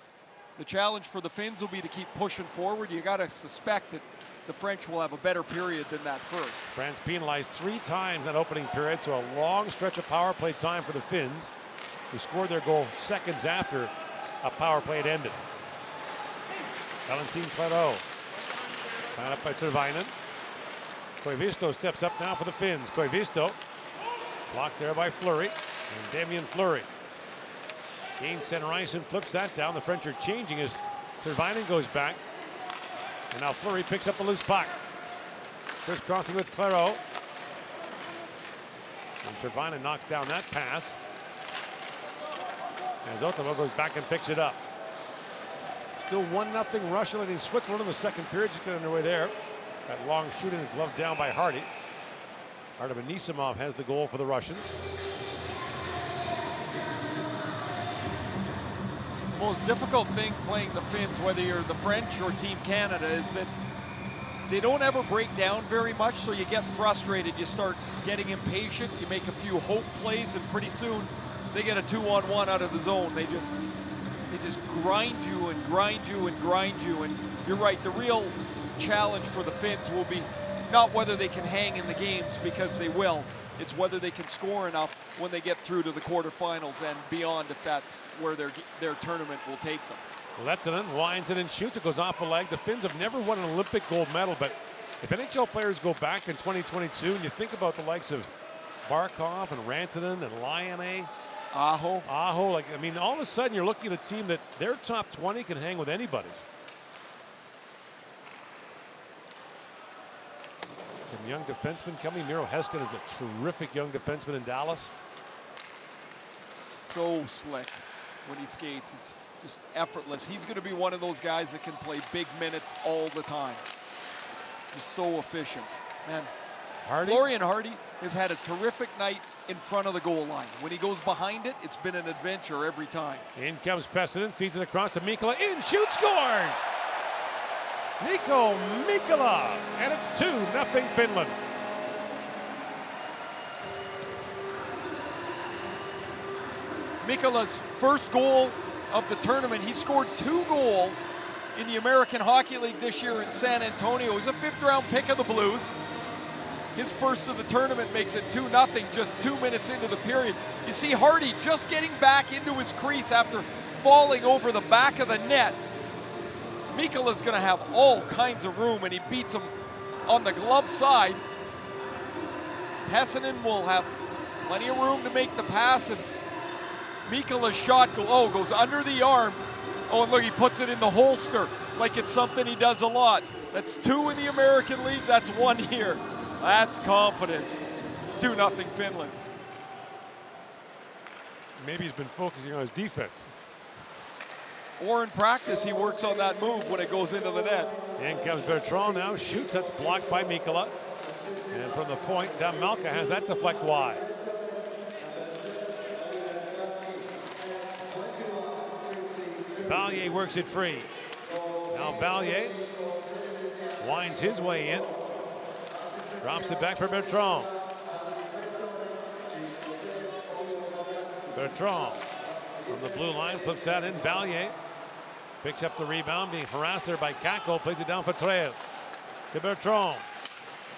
the challenge for the Finns will be to keep pushing forward. You got to suspect that the French will have a better period than that first. France penalized 3 times that opening period, so a long stretch of power play time for the Finns, who scored their goal seconds after a power play had ended. Valentine Clareau, tied up by Tervainen. Koivisto steps up now for the Finns. Koivisto, blocked there by Fleury, and Damien Fleury gains center ice and flips that down. The French are changing as Tervainen goes back, and now Fleury picks up the loose puck. Crisscrossing with Clareau, and Tervainen knocks down that pass, as Ottawa goes back and picks it up. Still 1-0 Russia leading Switzerland in the second period. Just get underway there. That long shooting glove down by Hardy. Artem Anisimov has the goal for the Russians. The most difficult thing playing the Finns, whether you're the French or Team Canada, is that they don't ever break down very much, so you get frustrated. You start getting impatient. You make a few hope plays, and pretty soon they get a 2-on-1 out of the zone. They just grind you and grind you and grind you. And you're right, the real challenge for the Finns will be not whether they can hang in the games, because they will. It's whether they can score enough when they get through to the quarterfinals and beyond, if that's where their tournament will take them. Lehtinen winds it and shoots. It goes off the leg. The Finns have never won an Olympic gold medal, but if NHL players go back in 2022 and you think about the likes of Barkov and Rantanen and Laine, Aho, all of a sudden you're looking at a team that their top 20 can hang with anybody. Some young defensemen coming. Miro Heiskanen is a terrific young defenseman in Dallas. So slick when he skates. It's just effortless. He's going to be one of those guys that can play big minutes all the time. Just so efficient. Man, Florian Hardy has had a terrific night in front of the goal line. When he goes behind it, it's been an adventure every time. In comes Pessonen, feeds it across to Mikkola. In, shoots, scores! Nico Mikkola, and it's 2-0 Finland. Mikkola's first goal of the tournament. He scored 2 goals in the American Hockey League this year in San Antonio. He was a 5th-round pick of the Blues. His first of the tournament makes it 2-0 just 2 minutes into the period. You see Hardy just getting back into his crease after falling over the back of the net. Mikola's going to have all kinds of room, and he beats him on the glove side. Pessonen will have plenty of room to make the pass, and Mikola's shot goes under the arm. Oh, and look, he puts it in the holster like it's something he does a lot. That's 2 in the American League, that's 1 here. That's confidence. It's 2-0 Finland. Maybe he's been focusing on his defense. Or in practice, he works on that move when it goes into the net. In comes Bertrand now, shoots, that's blocked by Mikkola. And from the point, Damalka has that deflect wide. Valier works it free. Now Valier winds his way in. Drops it back for Bertrand. Bertrand from the blue line flips that in. Valier picks up the rebound, being harassed there by Kako. Plays it down for Treve. To Bertrand.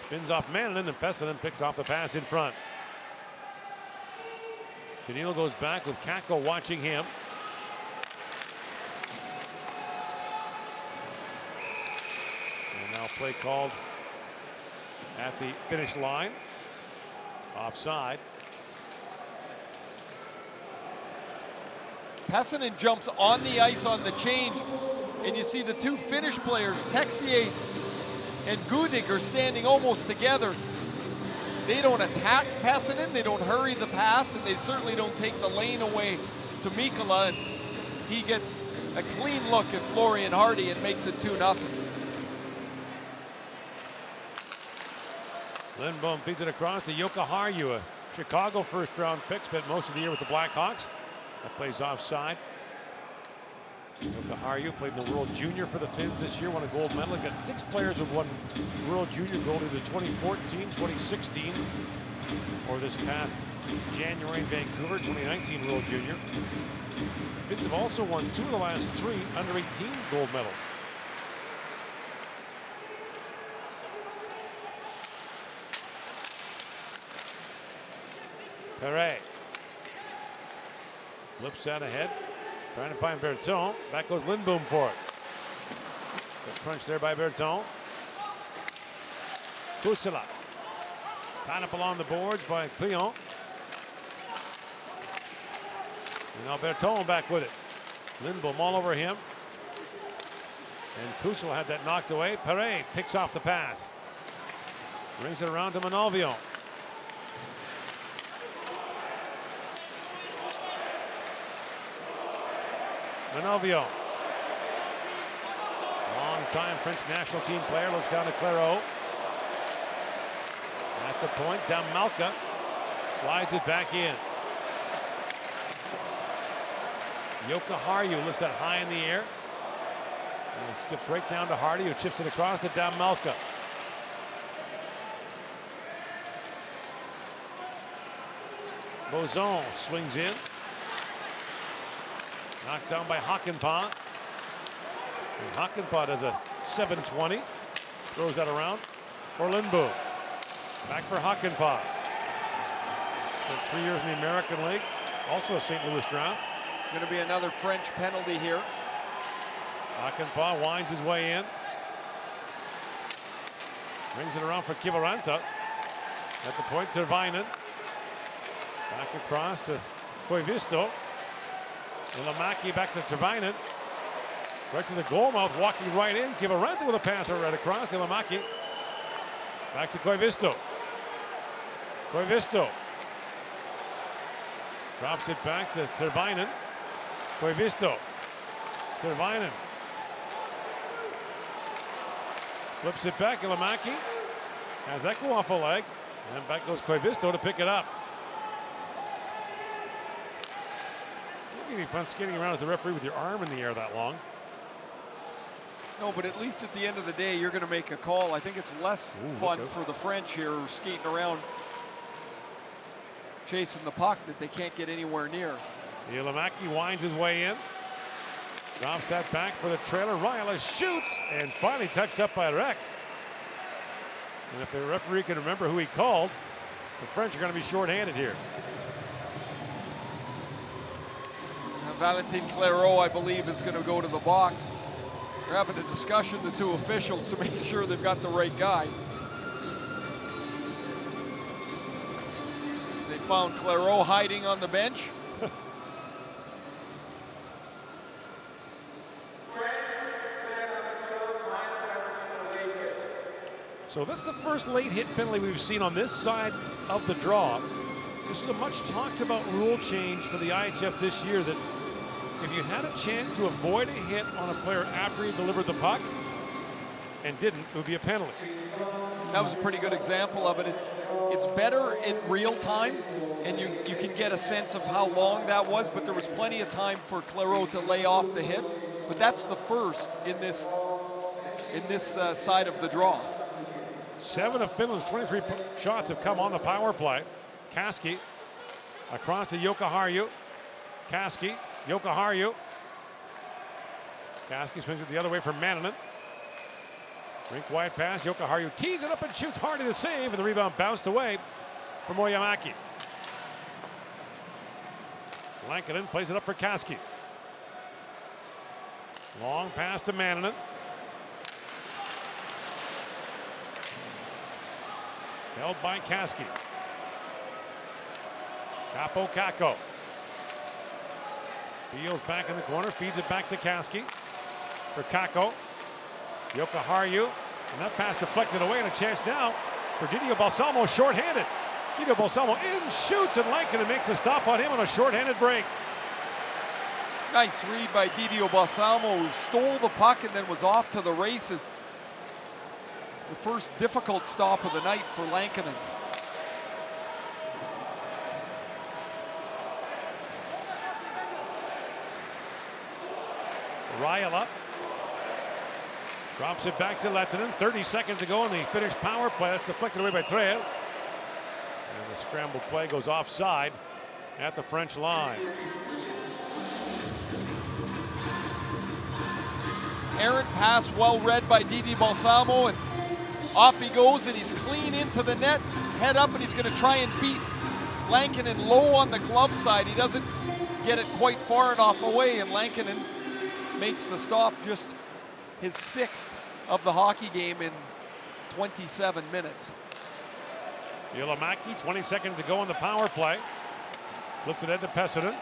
Spins off Mannin, and Pessonen picks off the pass in front. Janilo goes back with Kako watching him. And now play called at the finish line. Offside. Pessonen jumps on the ice on the change, and you see the 2 Finnish players, Texier and Gudik, are standing almost together. They don't attack Pessonen, they don't hurry the pass, and they certainly don't take the lane away to Mikkola, and he gets a clean look at Florian Hardy and makes it 2-0. Lindbom feeds it across to Jukka Harju, a Chicago first-round pick, spent most of the year with the Blackhawks. That plays offside. Jukka Harju played in the World Junior for the Finns this year, won a gold medal. Got 6 players who've won World Junior gold either 2014, 2016, or this past January in Vancouver, 2019 World Junior. The Finns have also won 2 of the last 3 under-18 gold medals. Perret flips that ahead, trying to find Berton. Back goes Lindbom for it. Good crunch there by Berton. Kusela tied up along the boards by Clion. And now Berton back with it. Lindbom all over him. And Kusela had that knocked away. Perret picks off the pass. Brings it around to Manolvion. Manolvion. Long-time French national team player, looks down to Clairaut. At the point, Damalka slides it back in. Jukka Harju lifts that high in the air. And it skips right down to Hardy, who chips it across to Damalka. Bozon swings in. Knocked down by Hakanpää. And Hakanpää does a 720. Throws that around for Lindbom. Back for Hakanpää. Spent 3 years in the American League. Also a St. Louis draft. Going to be another French penalty here. Hakanpää winds his way in. Brings it around for Kiviranta. At the point, Tervainen. Back across to Koivisto. Ilamaki back to Tervainen. Right to the goal mouth, walking right in. Kiviranta with a passer right across. Ilamaki. Back to Koivisto. Koivisto. Drops it back to Tervainen. Koivisto. Tervainen. Flips it back. Ilamaki. Has that go off a leg. And back goes Koivisto to pick it up. It'd be fun skating around as the referee with your arm in the air that long. No, but at least at the end of the day, you're going to make a call. I think it's less fun for the French here skating around chasing the puck that they can't get anywhere near. Ilamaki winds his way in. Drops that back for the trailer. Ryala shoots and finally touched up by Rek. And if the referee can remember who he called, the French are going to be shorthanded here. Valentin Clairaut, I believe, is going to go to the box. They're having a discussion, the two officials, to make sure they've got the right guy. They found Clairot hiding on the bench. So that's the first late hit penalty we've seen on this side of the draw. This is a much talked about rule change for the IIHF this year, that if you had a chance to avoid a hit on a player after he delivered the puck and didn't, it would be a penalty. That was a pretty good example of it. It's better in real time, and you can get a sense of how long that was, but there was plenty of time for Clairot to lay off the hit. But that's the first in this side of the draw. 7 of Finland's 23 shots have come on the power play. Kaski across to Jokiharju. Kaski, Jokiharju. Kaski swings it the other way for Manninen. Rink wide pass, Jokiharju tees it up and shoots. Hardy the save, and the rebound bounced away for Moyamaki. Lankinen plays it up for Kaski. Long pass to Manninen. Held by Kaski. Capo Kakko. Beals back in the corner, feeds it back to Kaski. For Kakko. Jokiharju. And that pass deflected away, and a chance now for Didier Balsamo, shorthanded. Didier Balsamo in, shoots, and Lankinen makes a stop on him on a shorthanded break. Nice read by Didier Balsamo, who stole the puck and then was off to the races. The first difficult stop of the night for Lankinen. Rajala drops it back to Lehtinen. 30 seconds to go in the Finnish power play. That's deflected away by Trail. And the scramble play goes offside at the French line. Errant pass, well read by Didier Balsamo, and off he goes, and he's clean into the net. Head up, and he's going to try and beat Lankinen low on the glove side. He doesn't get it quite far enough away, and Lankinen makes the stop, just his 6th of the hockey game in 27 minutes. Ilomäki, 20 seconds to go in the power play. Flips it ahead to Pessonen.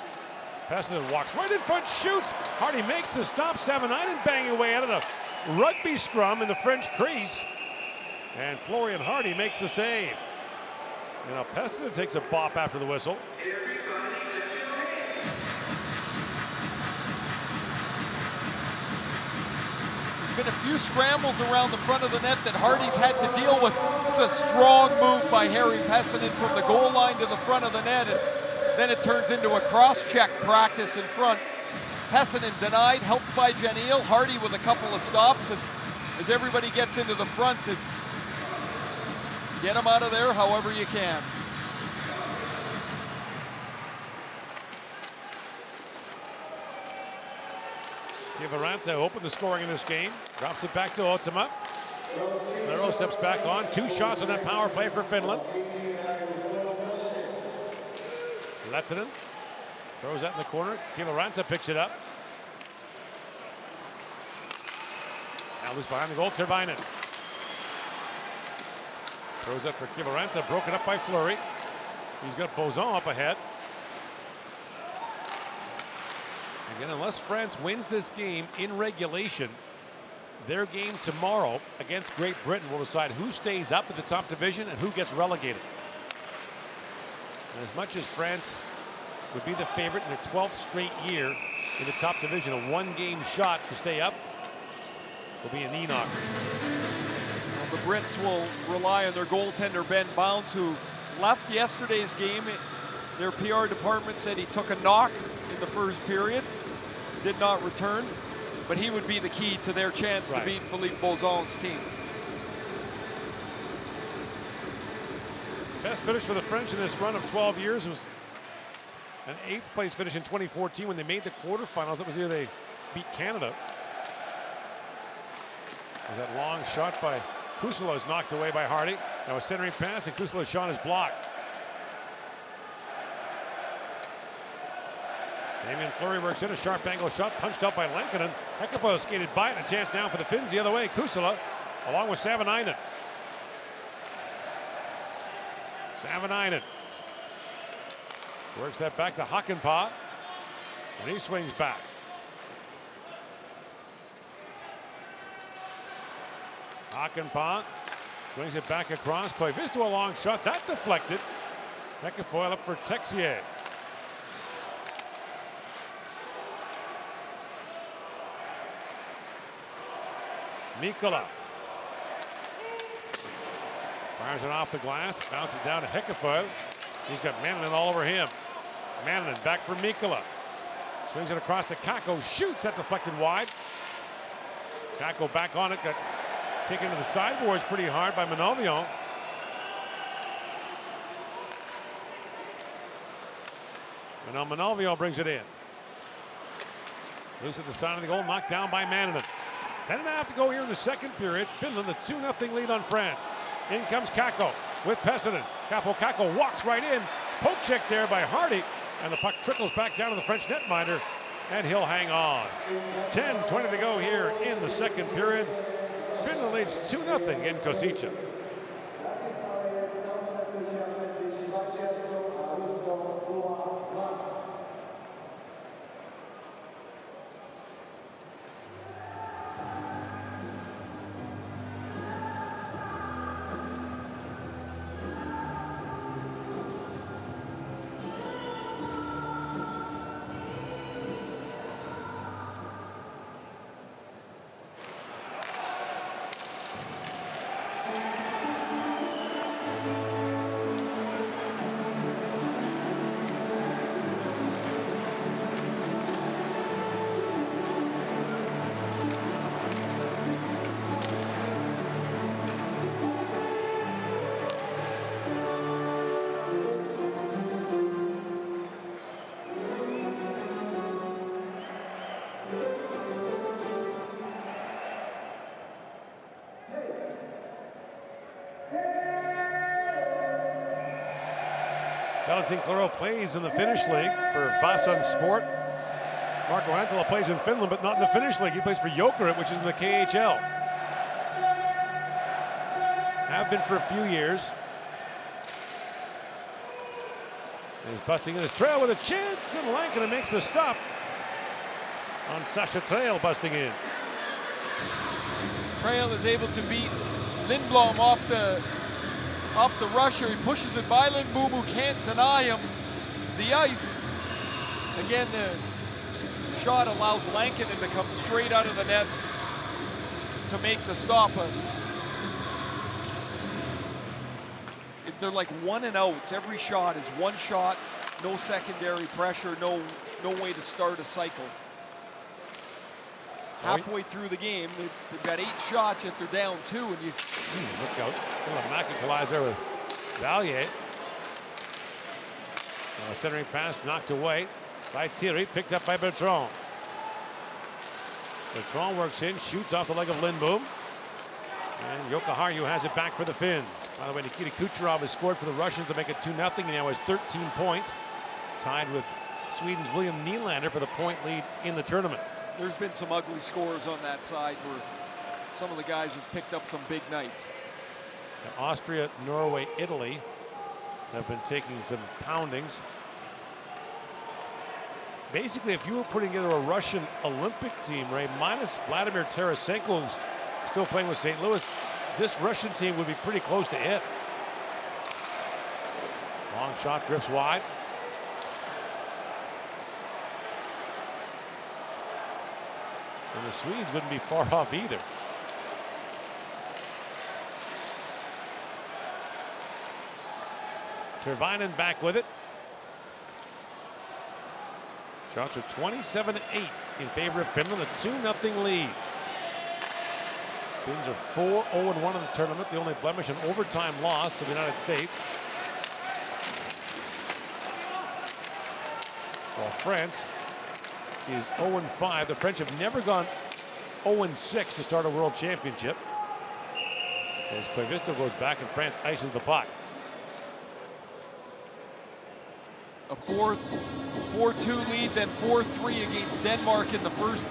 Pessonen walks right in front, shoots. Hardy makes the stop. Savanainen banging away out of the rugby scrum in the French crease. And Florian Hardy makes the save. You know, Pessonen takes a bop after the whistle. Been a few scrambles around the front of the net that Hardy's had to deal with. It's a strong move by Harry Pessonen from the goal line to the front of the net, and then it turns into a cross-check practice in front. Pessonen denied, helped by Janil. Hardy with a couple of stops, and as everybody gets into the front, it's get them out of there however you can. Kiviranta opened the scoring in this game. Drops it back to Ottama. Clairot steps back on. 2 shots on that power play for Finland. Lehtinen throws that in the corner. Kiviranta picks it up. Now loose behind the goal, Tervainen. Throws that for Kiviranta, broken up by Fleury. He's got Bozon up ahead. Again, unless France wins this game in regulation, their game tomorrow against Great Britain will decide who stays up at the top division and who gets relegated. And as much as France would be the favorite in their 12th straight year in the top division, a 1-game shot to stay up will be a knee knocker. Well, the Brits will rely on their goaltender Ben Bounce, who left yesterday's game. Their PR department said he took a knock in the first period. Did not return, but he would be the key to their chance to beat Philippe Bozon's team. Best finish for the French in this run of 12 years was an 8th place finish in 2014 when they made the quarterfinals. That was the year they beat Canada. As that long shot by Kusula is knocked away by Hardy. Now a centering pass, and Kusula's shot is blocked. Damien Fleury works in a sharp angle shot, punched out by Lankinen. Hekafo skated by it, and a chance now for the Finns the other way. Kusala along with Savanainen. Savanainen works that back to Hakanpää, and he swings back. Hakanpää swings it back across. Koivisto a long shot, that deflected. Hekafoil up for Texier. Mikkola fires it off the glass, bounces down to Hekafoil. He's got Mannanen all over him. Mannanen back for Mikkola. Swings it across to Kakko, shoots, that deflected wide. Kakko back on it, got taken to the sideboards pretty hard by Manovion. And now Manovion brings it in. Loose at the side of the goal, knocked down by Mannanen. 10.5 to go here in the second period. Finland, the 2-0 lead on France. In comes Kakko with Pessonen. Kakko walks right in. Poke check there by Hardy. And the puck trickles back down to the French netminder. And he'll hang on. 10:20 to go here in the second period. Finland leads 2-0 in Kosice. Valentin Claro plays in the Finnish league for Vasan Sport. Marco Antila plays in Finland, but not in the Finnish league. He plays for Jokerit, which is in the KHL. Have been for a few years. He's busting in his trail with a chance, and Lankinen makes the stop on Sasha Trail busting in. Trail is able to beat Lindblom off the rusher. He pushes it by Lindboom, who can't deny him the ice. Again, the shot allows Lankinen to come straight out of the net to make the stop. They're like 1 and outs. Every shot is one shot, no secondary pressure, no way to start a cycle. Halfway through the game, they've got 8 shots, yet they're down 2, and you look out. Mackie collides there with Valier. Centering pass knocked away by Thierry, picked up by Bertrand. Bertrand works in, shoots off the leg of Lindboom. And Jokiharju has it back for the Finns. By the way, Nikita Kucherov has scored for the Russians to make it 2-0. He now has 13 points, tied with Sweden's William Nylander for the point lead in the tournament. There's been some ugly scores on that side where some of the guys have picked up some big nights. Austria, Norway, Italy have been taking some poundings. Basically, if you were putting together a Russian Olympic team, Ray, minus Vladimir Tarasenko, who's still playing with St. Louis, this Russian team would be pretty close to it. Long shot drifts wide. And the Swedes wouldn't be far off either. Tervainen back with it. Shots are 27-8 in favor of Finland, a 2-0 lead. Finns are 4-0-1 in the tournament. The only blemish, an overtime loss to the United States. While France is 0-5. The French have never gone 0-6 to start a world championship. As Koivisto goes back and France ices the puck. A fourth 4-2 lead, then 4-3 against Denmark in the first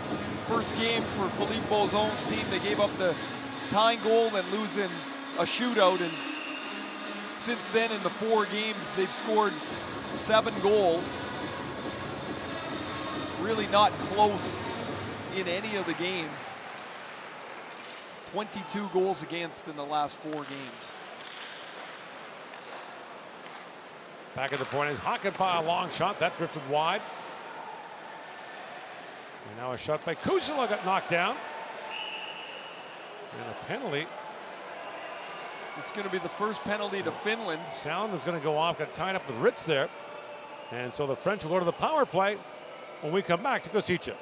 game for Philippe Bozon's team. They gave up the tying goal and losing a shootout, and since then in the 4 games they've scored 7 goals. Really not close in any of the games. 22 goals against in the last 4 games. Back at the point is Hakanpää, a long shot that drifted wide. And now a shot by Kusela got knocked down. And a penalty. This is going to be the first penalty to Finland. Sound is going to go off, got tied up with Ritz there. And so the French will go to the power play when we come back to Kosice.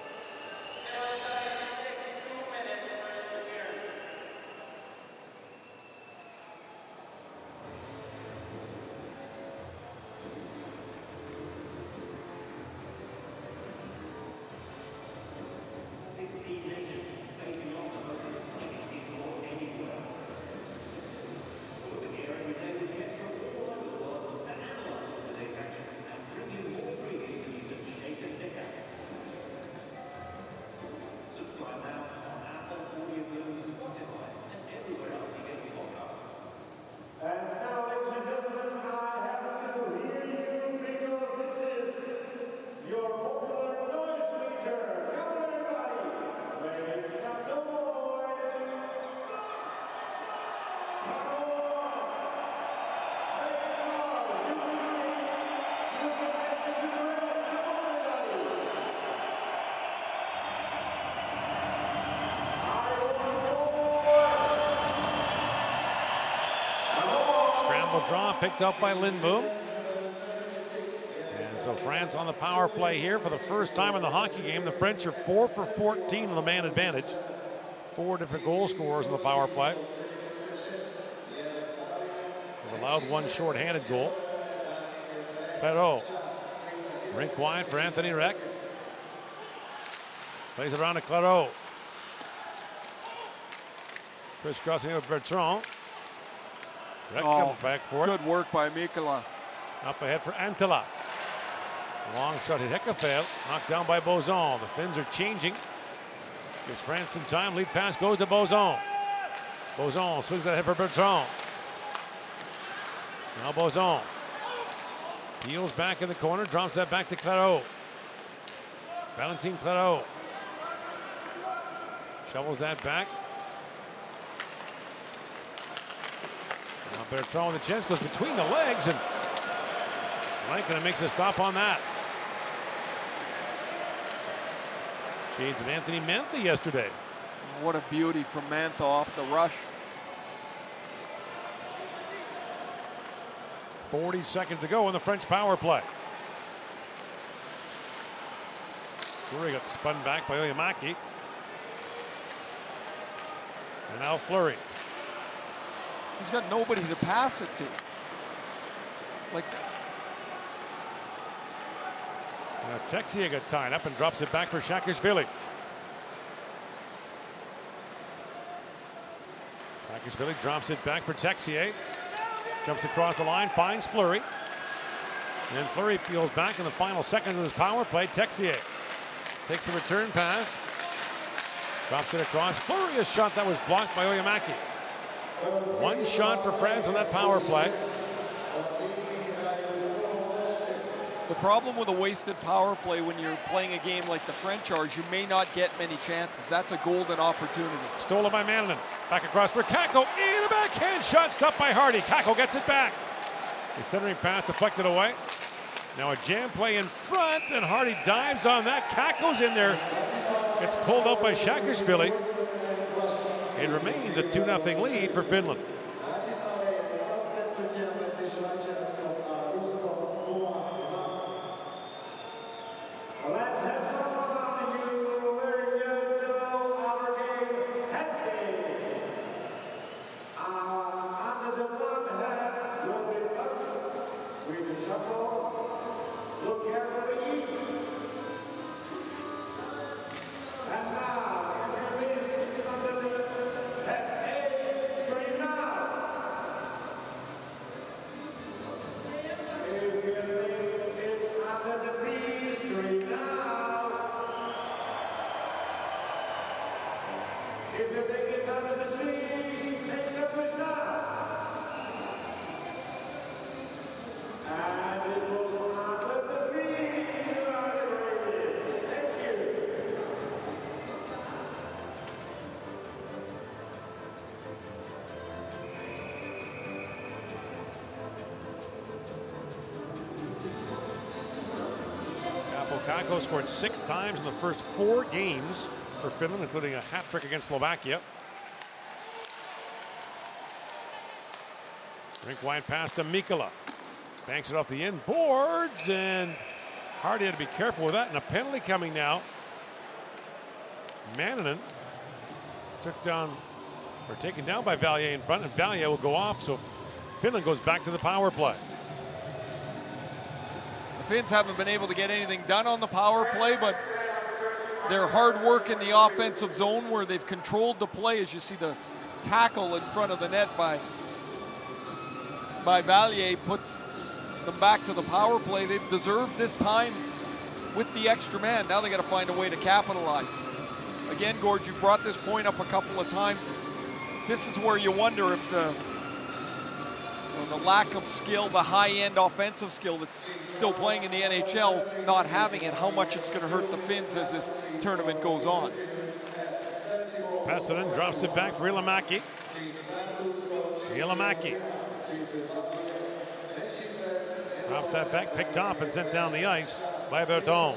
Draw picked up by Lindboom. And so France on the power play here for the first time in the hockey game. The French are 4 for 14 on the man advantage. 4 different goal scorers in the power play. They've allowed 1 short-handed goal. Clairot. Rink wide for Anthony Reck. Plays it around to Clairot. Crisscrossing with Bertrand. Reck comes back for it. Good work by Mikkola. Up ahead for Antila. Long shot hit Hekafel. Knocked down by Bozon. The Finns are changing. Gives France some time. Lead pass goes to Bozon. Bozon swings that head for Bertrand. Now Bozon. Peels back in the corner. Drops that back to Clairot. Valentin Clairot. Shovels that back. Now Bertrand with the chance, goes between the legs, and Lankinen makes a stop on that. Shades of Anthony Mantha yesterday. What a beauty from Mantha off the rush. 40 seconds to go in the French power play. Fleury got spun back by Oyemaki. And now Fleury. He's got nobody to pass it to. Like, now Texier got tied up and drops it back for Saakashvili. Saakashvili drops it back for Texier. Jumps across the line, finds Fleury. And then Fleury peels back in the final seconds of his power play. Texier takes the return pass. Drops it across. Fleury, a shot that was blocked by Oyemaki. 1 shot for France on that power play. the problem with a wasted power play when you're playing a game like the French are is you may not get many chances. That's a golden opportunity. Stolen by Mannanen. Back across for Kakko. In a backhand shot stopped by Hardy. Kakko gets it back. The centering pass deflected away. Now a jam play in front, and Hardy dives on that. Kakko's in there. It's pulled up by Saakashvili. It remains a 2-0 lead for Finland. Let's have someone on you very good our game head game. Under the one head will be up with the shuffle. Look carefully. And now, if you win, it's under the head A. Scream now. If you win, it's under the B. Kakko scored 6 times in the first 4 games for Finland, including a hat trick against Slovakia. Rink wide pass to Mikkola. Banks it off the end boards, and Hardy had to be careful with that, and a penalty coming now. Mannanen took down, or taken down by Valier in front, and Valier will go off, so Finland goes back to the power play. The Finns haven't been able to get anything done on the power play, but their hard work in the offensive zone where they've controlled the play, as you see the tackle in front of the net by Valier puts them back to the power play. They've deserved this time with the extra man. Now they got to find a way to capitalize. Again, Gord, you've brought this point up a couple of times. This is where you wonder if the lack of skill, the high-end offensive skill that's still playing in the NHL, not having it, how much it's going to hurt the Finns as this tournament goes on. Pessonen drops it back for Ilomäki. Ilomäki drops that back, picked off and sent down the ice by Berton.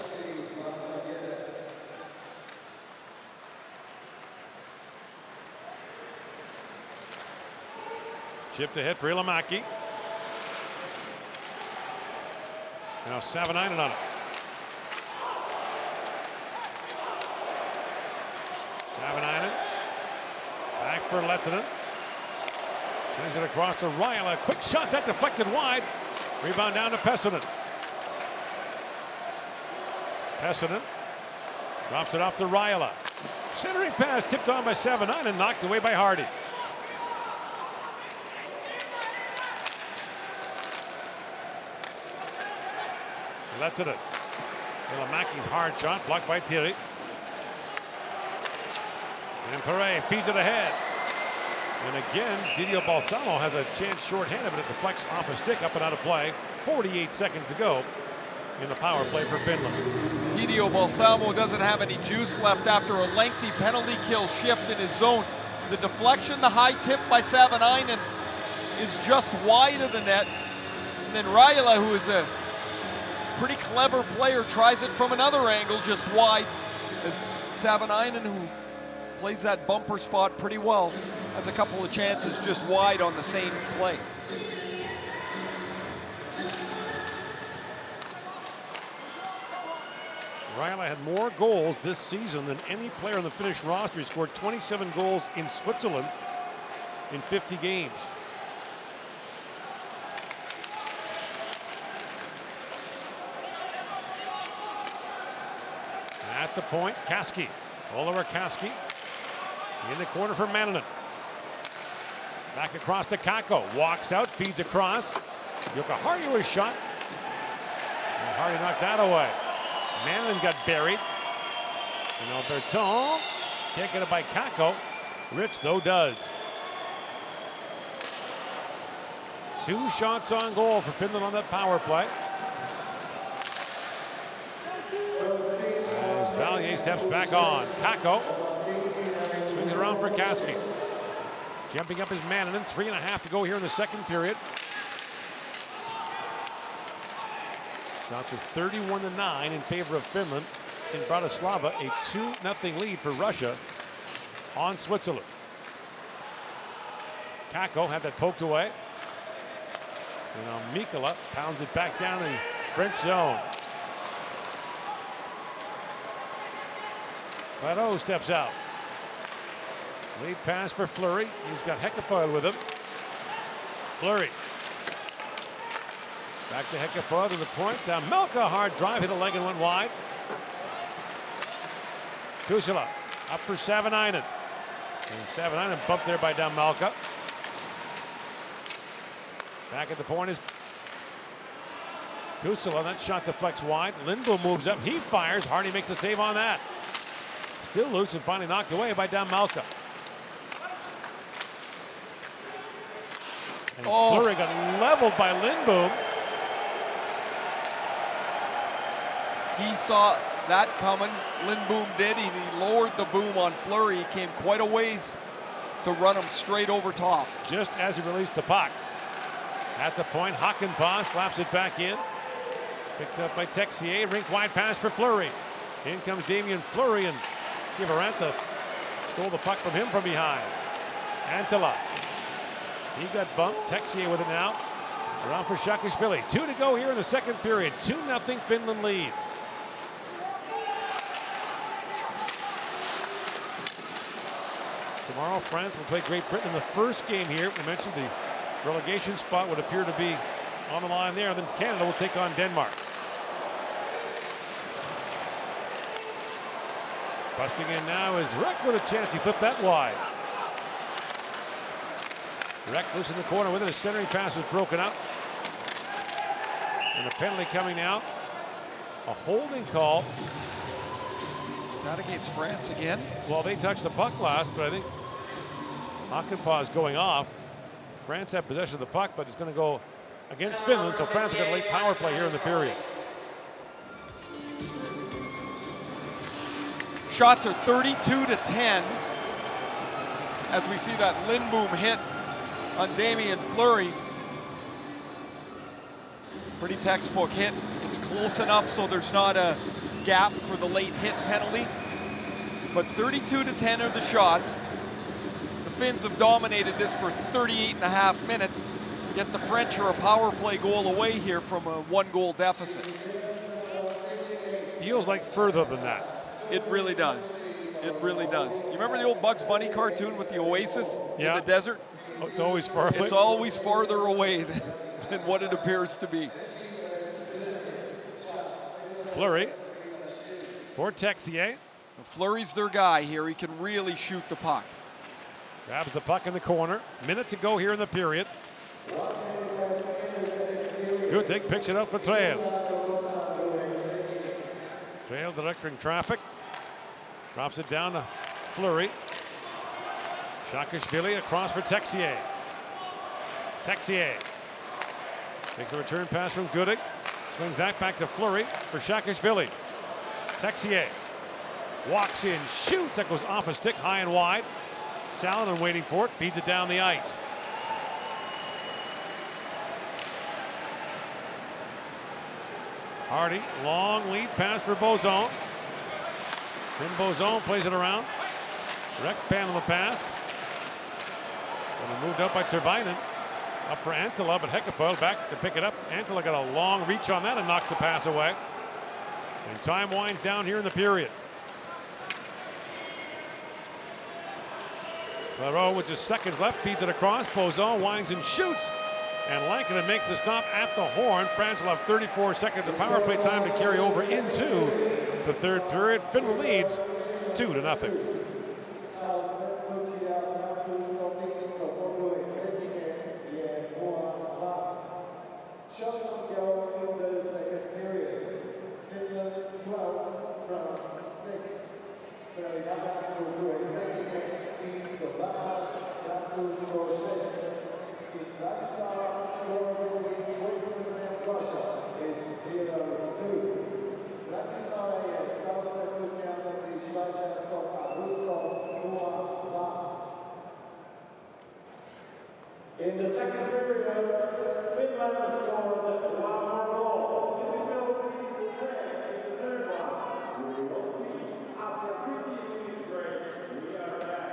Chipped ahead for Ilomäki. Now Savanainen on it. Savanainen back for Lehtinen. Sends it across to Ryle. A quick shot that deflected wide. Rebound down to Pessonen. Pessonen drops it off to Ryle. Centering pass tipped on by Savanainen, knocked away by Hardy. Lehtinen. Ilomäki's hard shot blocked by Thierry. And Perret feeds it ahead. And again, Didio Balsamo has a chance shorthanded, but it deflects off a stick, up and out of play. 48 seconds to go in the power play for Finland. Didio Balsamo doesn't have any juice left after a lengthy penalty kill shift in his zone. The deflection, the high tip by Savanainen is just wide of the net. And then Rajala, who is a pretty clever player, tries it from another angle, just wide. As Savanainen, who plays that bumper spot pretty well, has a couple of chances just wide on the same play. Rajala had more goals this season than any player on the Finnish roster. He scored 27 goals in Switzerland in 50 games. At the point, Kaski. Oliver Kaski in the corner for Mannanen. Back across to Kakko. Walks out, feeds across. Jukka Hardy was shot. And Hardy knocked that away. Mannanen got buried. And Berton can't get it by Kakko. Rich, though, does. 2 shots on goal for Finland on that power play. As Valier steps back on. Kakko swings it around for Kaski. Jumping up is Mannanen. 3.5 to go here in the second period. Shots are 31-9 in favor of Finland in Bratislava. A 2-0 lead for Russia on Switzerland. Kakko had that poked away. And now Mikkola pounds it back down in French zone. Claudeau steps out. Lead pass for Fleury. He's got Heckefoil with him. Fleury. Back to Heckefoil to the point. Melka, hard drive, hit a leg and went wide. Kusala up for Savanainen. And Savanainen bumped there by Melka. Back at the point is Kusala. That shot deflects wide. Lindblom moves up. He fires. Hardy makes a save on that. Still loose and finally knocked away by Melka. And Fleury got leveled by Lindblom. He saw that coming. Lindblom did. He lowered the boom on Fleury. He came quite a ways to run him straight over top. Just as he released the puck. At the point, Hakanpää slaps it back in. Picked up by Texier. Rink wide pass for Fleury. In comes Damien Fleury, and Kiviranta stole the puck from him from behind. Antila. He got bumped. Texier with it now. Around for Saakashvili. 2 to go here in the second period. 2-0 Finland leads. Tomorrow, France will play Great Britain in the first game here. We mentioned the relegation spot would appear to be on the line there. Then Canada will take on Denmark. Busting in now is Rek with a chance. He flipped that wide. Rek loose in the corner with it. The centering pass was broken up. And a penalty coming now. A holding call. Is that against France again? Well, they touched the puck last, but I think Hakanpää is going off. France have possession of the puck, but it's going to go against Finland, so France are going to late power play here in the period. Shots are 32-10 as we see that Lindboom hit on Damien Fleury. Pretty textbook hit. It's close enough so there's not a gap for the late hit penalty. But 32-10 are the shots. The Finns have dominated this for 38.5 minutes, yet the French are a power play goal away here from a 1-goal deficit. Feels like further than that. It really does. It really does. You remember the old Bugs Bunny cartoon with the oasis in the desert? Oh, it's always far away. It's always farther away than what it appears to be. Fleury for Texier. Fleury's their guy here. He can really shoot the puck. Grabs the puck in the corner. Minute to go here in the period. Gutek picks it up for Trail. Trail directing traffic. Drops it down to Fleury. Saakashvili across for Texier. Texier takes a return pass from Gutek. Swings that back to Fleury for Saakashvili. Texier walks in, shoots. That goes off a stick, high and wide. Salonen waiting for it, feeds it down the ice. Hardy, long lead pass for Bozon. Tim Bozon plays it around. Rek fan on the pass. And moved up by Tervainen. Up for Antila, but Hekafoil back to pick it up. Antila got a long reach on that and knocked the pass away. And time winds down here in the period. Claro with just seconds left, feeds it across. Bozon winds and shoots. And Lankinen makes the stop at the horn. France will have 34 seconds of power play time to carry over into the third period. Finland leads 2-0. Shots on goal in the second period. Finland 12, France 6. Strelgava próbuje Greckie, Fińsko 12, Francusko 6. In Bratislava, score between Switzerland and Russia is 0-2. Bratislava jest staw stretnucia między Szwajcarką a Ruską 0-2. In the second period, Finland scored one more goal. It will be the same in the third one. We will see after 15-minute break. We are back.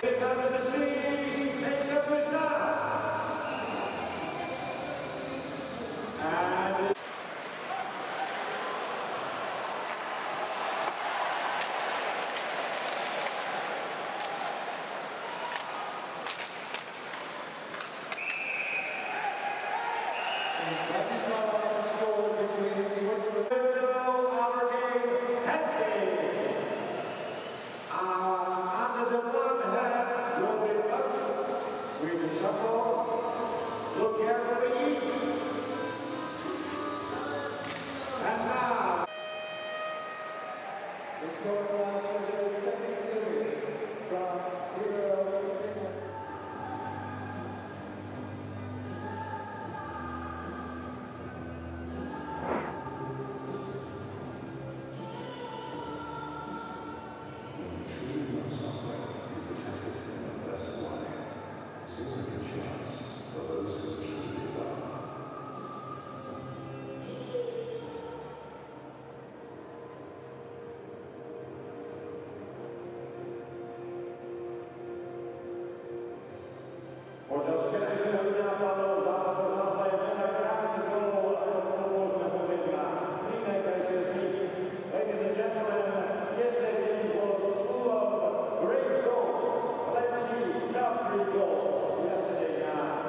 It's under the sea, makes up his now. And Bratislava score between Switzerland. Our game, head game. Under the blonde hat, will be up. We can shuffle. Look carefully. And now, the score after the second period, France 0, Finland. Počas včerajšieho dňa padol zápasov naozaj veľa krásnych gólov a dnes sa môžeme pozrieť na tri najkrajšie z nich. Ladies and gentlemen, yesterday's was full of great goals. Let's see top three goals of yesterday now.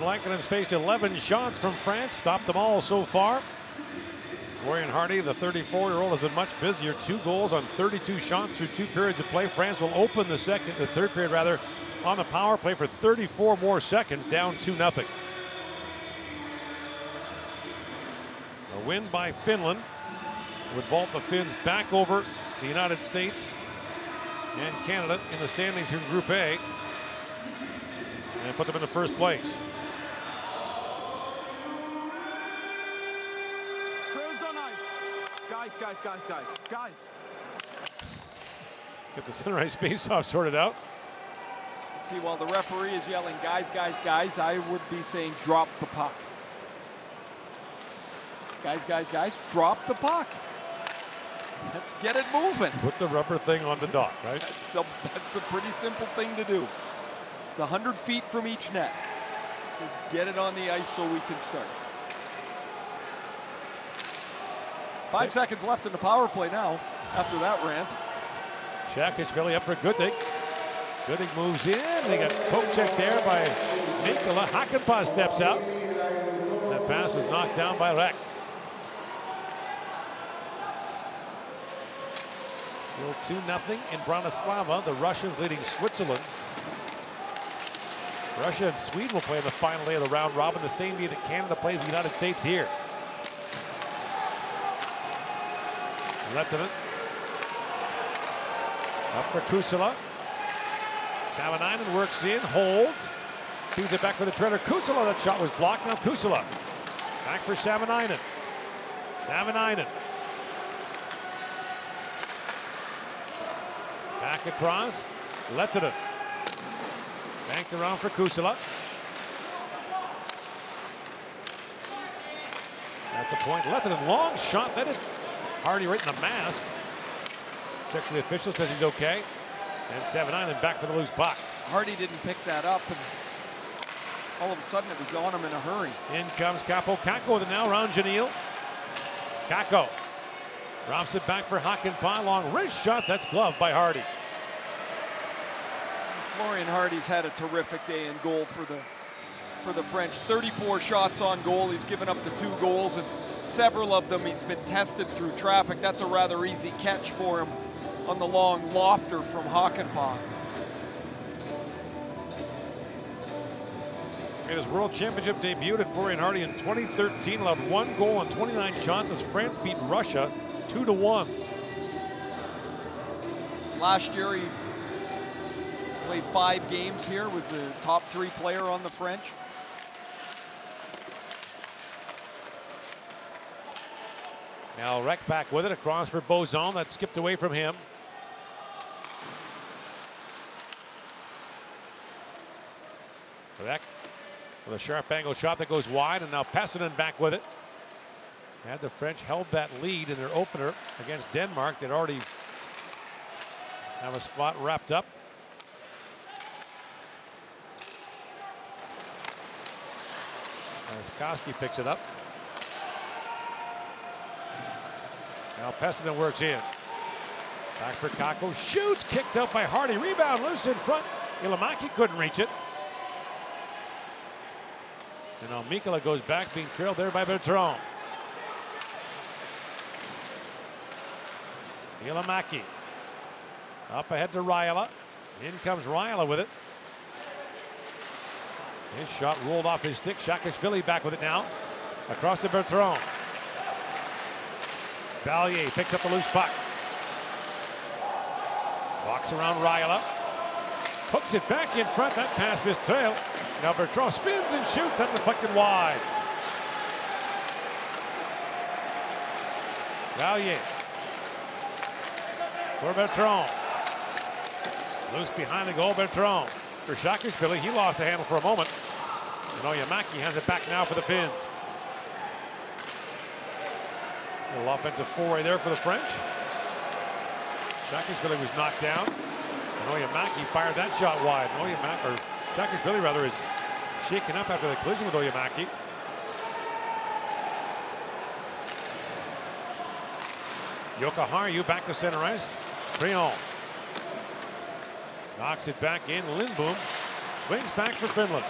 Lankkonen's faced 11 shots from France, stopped them all so far. Florian Hardy, the 34-year-old, has been much busier. 2 goals on 32 shots through 2 periods of play. France will open the third period on the power play for 34 more seconds, down 2-0. A win by Finland would vault the Finns back over the United States and Canada in the standings in Group A and put them in the first place. Guys. Get the center ice face-off sorted out. See, while the referee is yelling, guys, I would be saying, drop the puck. Guys, drop the puck. Let's get it moving. Put the rubber thing on the dock, right? That's a pretty simple thing to do. It's 100 feet from each net. Just get it on the ice so we can start. 5 seconds left in the power play now after that rant. Saakashvili up for Goodig. Goodig moves in. They got poke check there by Mikkola. Hakanpää steps out. That pass was knocked down by Rek. Still 2-0 in Bratislava. The Russians leading Switzerland. Russia and Sweden will play in the final day of the round robin, the same day that Canada plays the United States here. Lehtinen. Up for Kusala. Savanainen works in, holds. Feeds it back for the treader. Kusala, that shot was blocked. Now Kusala. Back for Savanainen. Savanainen. Back across. Lehtinen. Banked around for Kusala. At the point, Lehtinen, long shot. That is Hardy right in the mask. Checks the official, says he's okay. And 7-9 back for the loose puck. Hardy didn't pick that up, and all of a sudden it was on him in a hurry. In comes Capo. Kakko with it now around Janil. Kakko drops it back for Hakanpää. Long wrist shot. That's gloved by Hardy. Florian Hardy's had a terrific day in goal for the French. 34 shots on goal. He's given up the 2 goals, and several of them he's been tested through traffic. That's a rather easy catch for him on the long lofter from Hakanpää. In his World Championship debut at Florian Hardy in 2013, allowed 1 goal on 29 shots as France beat Russia 2-1. Last year he played 5 games here, was a top 3 player on the French. Now Rek back with it across for Bozon. That skipped away from him. Rek with a sharp angle shot that goes wide, and now Pessinen back with it. Had the French held that lead in their opener against Denmark, they'd already have a spot wrapped up. As Koski picks it up. Now Pessinen works in. Back for Kakko. Shoots, kicked out by Hardy. Rebound loose in front. Ilimaki couldn't reach it. And now Mikkola goes back, being trailed there by Bertrand. Ilimaki. Up ahead to Raila. In comes Raila with it. His shot rolled off his stick. Saakashvili back with it now. Across to Bertrand. Valier picks up the loose puck. Walks around Raila. Hooks it back in front. That pass missed trail. Now Bertrand spins and shoots. That deflected wide. Valier. For Bertrand. Loose behind the goal, Bertrand. For Saakashvili, he lost the handle for a moment. And Oyamaki has it back now for the Finns. A little offensive foray there for the French. Saakashvili was knocked down. And Oyamaki fired that shot wide. Saakashvili rather is shaken up after the collision with Oyamaki. Jokiharju back to center ice. Trion knocks it back in. Lindbom swings back for Finland.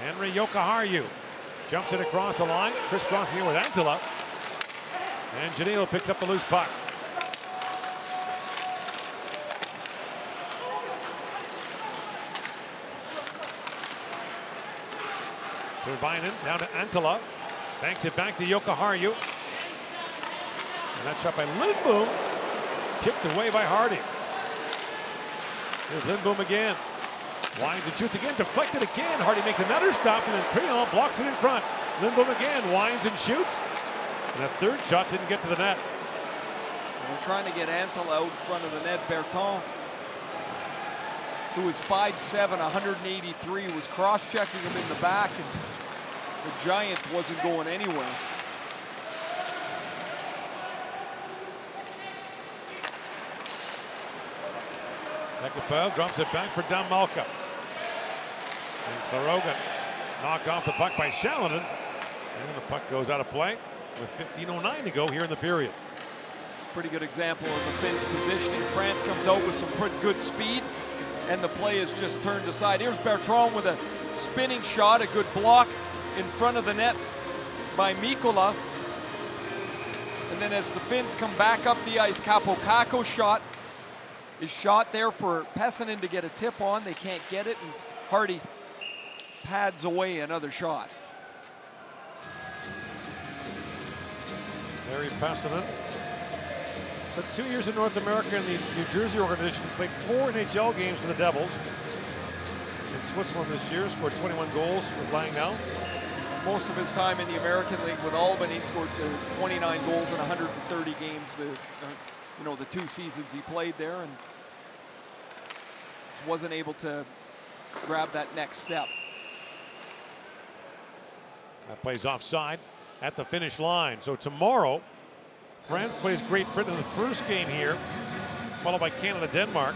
Henry Jokiharju jumps it across the line, crisscrossing it with Antila. And Janilo picks up the loose puck. Turbinen down to Antila. Banks it back to Jokiharju. And that shot by Lindboom. Tipped away by Hardy. Here's Lindboom again. Winds and shoots again, deflected again. Hardy makes another stop, and then Creon blocks it in front. Lindboom again, winds and shoots. And that third shot didn't get to the net. They're trying to get Antila out in front of the net. Berton, who is 5'7", 183, was cross-checking him in the back, and the Giant wasn't going anywhere. Ekafel drops it back for Damalka. And Klarogan knocked off the puck by Shalinen. And the puck goes out of play with 15:09 to go here in the period. Pretty good example of the Finns positioning. France comes out with some pretty good speed, and the play is just turned aside. Here's Bertrand with a spinning shot, a good block in front of the net by Mikkola. And then as the Finns come back up the ice, Capocaco's shot is shot there for Pessanen to get a tip on. They can't get it, and Hardy pads away another shot. Larry Pessanen spent 2 years in North America in the New Jersey organization, played 4 NHL games for the Devils. In Switzerland this year, scored 21 goals with Langnau. Most of his time in the American League with Albany, scored 29 goals in 130 games. The 2 seasons he played there, and just wasn't able to grab that next step. That plays offside at the finish line. So tomorrow, France plays Great Britain in the first game here, followed by Canada-Denmark.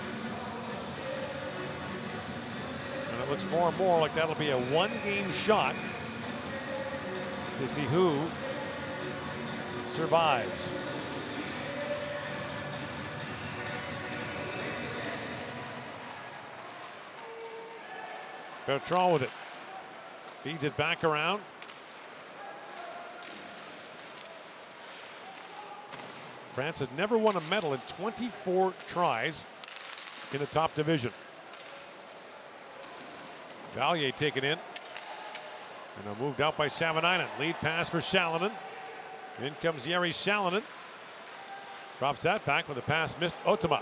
And it looks more and more like that'll be a 1-game shot to see who survives. Bertrand with it. Feeds it back around. France has never won a medal in 24 tries in the top division. Valier taken in. And moved out by Savanainen. Lead pass for Shalinen. In comes Jari Shalinen. Drops that back with a pass missed. Otama.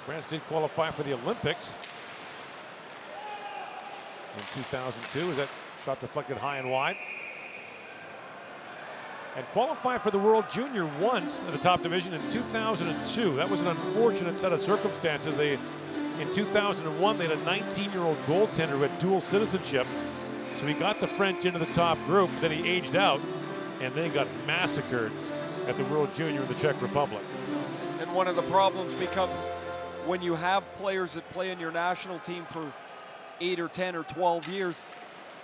France did qualify for the Olympics in 2002 as that shot deflected high and wide. And qualified for the World Junior once in the top division in 2002. That was an unfortunate set of circumstances. In 2001, they had a 19-year-old goaltender who had dual citizenship. So he got the French into the top group, then he aged out, and then got massacred at the World Junior in the Czech Republic. And one of the problems becomes when you have players that play in your national team for 8 or 10 or 12 years,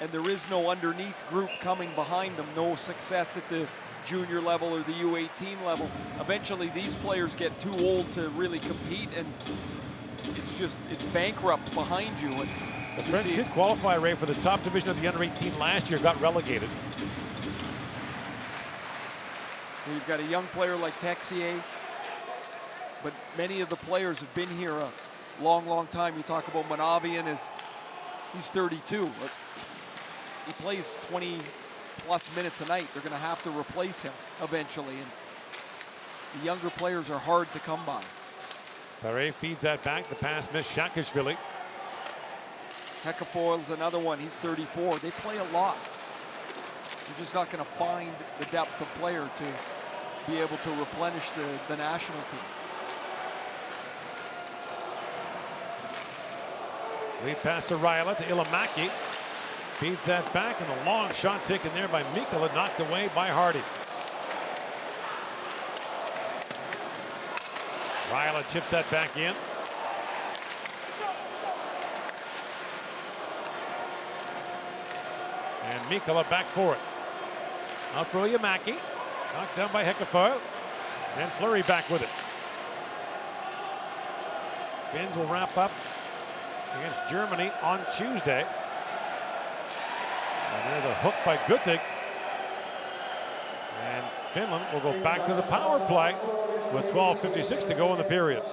and there is no underneath group coming behind them, no success at the junior level or the U18 level. Eventually these players get too old to really compete, and it's bankrupt behind you. And the French did qualify, Ray, for the top division of the under-18 last year, got relegated. We've got a young player like Texier, but many of the players have been here a long, long time. You talk about Monavian, he's 32. But he plays 20-plus minutes a night. They're going to have to replace him eventually, and the younger players are hard to come by. Paré feeds that back. The pass missed Shakashvili. Heckafoil's another one. He's 34. They play a lot. You're just not going to find the depth of player to be able to replenish the national team. Lead pass to Raila to Ilamaki. Feeds that back, and the long shot taken there by Mikkola, knocked away by Hardy. Raila chips that back in. And Mikkola back for it. Out for Ilamaki. Knocked down by Heckafoil. And Fleury back with it. Finns will wrap up against Germany on Tuesday. And there's a hook by Guttig. And Finland will go back to the power play with 12:56 to go in the period.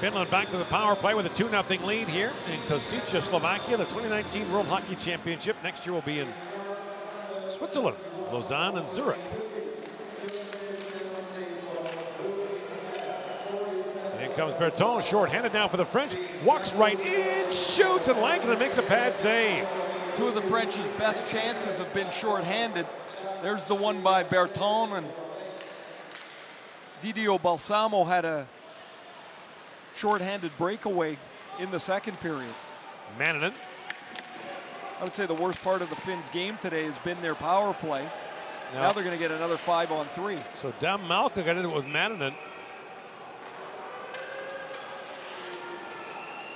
Finland back to the power play with a 2-0 lead here in Kosice, Slovakia, the 2019 World Hockey Championship. Next year will be in Switzerland, Lausanne and Zurich. In comes Berton, short-handed now for the French. Walks right in, shoots, and Lankinen makes a bad save. Two of the French's best chances have been short-handed. There's the one by Berton, and Didio Balsamo had a short-handed breakaway in the second period. Manninen. I would say the worst part of the Finns' game today has been their power play. Now they're going to get another 5-on-3. So Dam Malka got into it with Manninen.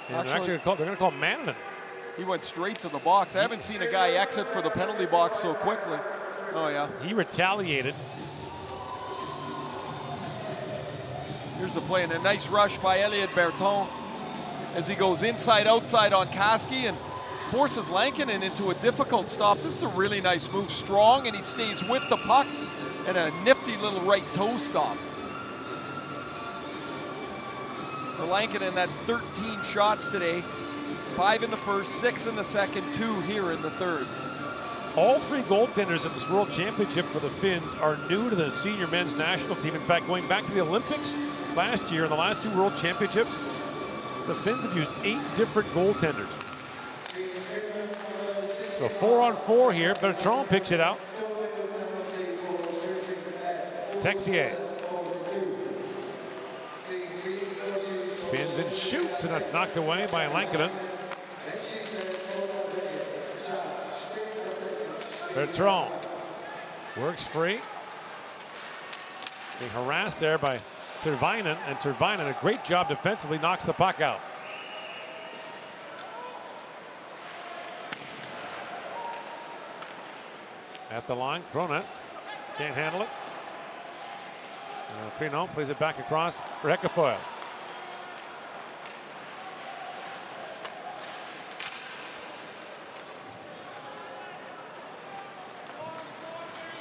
And they're going to call Manninen. He went straight to the box. I haven't seen a guy exit for the penalty box so quickly. Oh, yeah. He retaliated. Here's the play, and a nice rush by Elliot Berton as he goes inside-outside on Kaski and forces Lankinen into a difficult stop. This is a really nice move. Strong, and he stays with the puck, and a nifty little right toe stop. For Lankinen, that's 13 shots today. 5 in the first, 6 in the second, 2 here in the third. All 3 goaltenders at this World Championship for the Finns are new to the senior men's national team. In fact, going back to the Olympics last year in the last 2 World Championships, the Finns have used 8 different goaltenders. So 4-on-4 here. Bertrand picks it out. Texier spins and shoots, and that's knocked away by Lankinen. Bertrand works free. Being harassed there by Tervainen, and Tervainen, a great job defensively, knocks the puck out. At the line, Cronin can't handle it. Pinot plays it back across for Heckefoyle.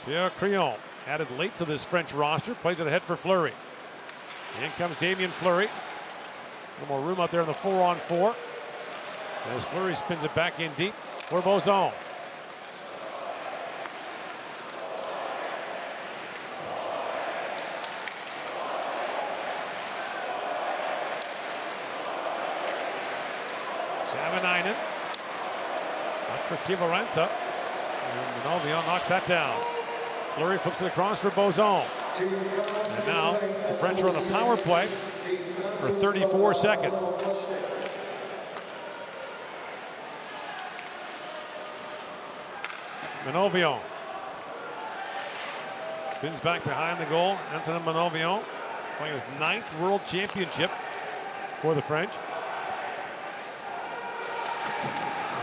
Pierre Crillon, added late to this French roster, plays it ahead for Fleury. In comes Damien Fleury. A little more room out there in the 4-on-4. As Fleury spins it back in deep for Bozon. Savanainen. Up for Kiviranta. And Manovion knocks that down. Fleury flips it across for Bozon. And now the French are on a power play for 34 seconds. Manovion spins back behind the goal. Antonin Manovion playing his 9th World Championship for the French.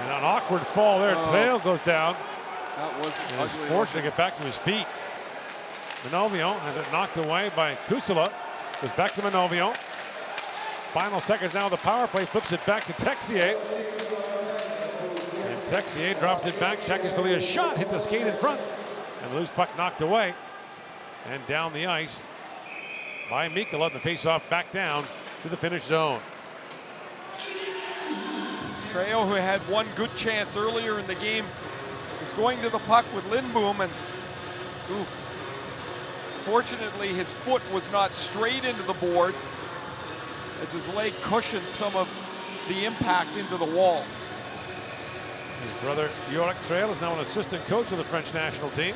And an awkward fall there. Trail goes down. That was ugly. Fortunate to get back to his feet. Manovion has it knocked away by Kusula. Goes back to Manovion. Final seconds now of the power play. Flips it back to Texier. And Texier drops it back. Shakashvili, a shot hits a skate in front. And the loose puck knocked away And down the ice by Mikkola. The faceoff back down to the Finnish zone. Trejo, who had one good chance earlier in the game, is going to the puck with Lindboom, and fortunately his foot was not straight into the boards as his leg cushioned some of the impact into the wall. His brother Yorick Trejo is now an assistant coach of the French national team.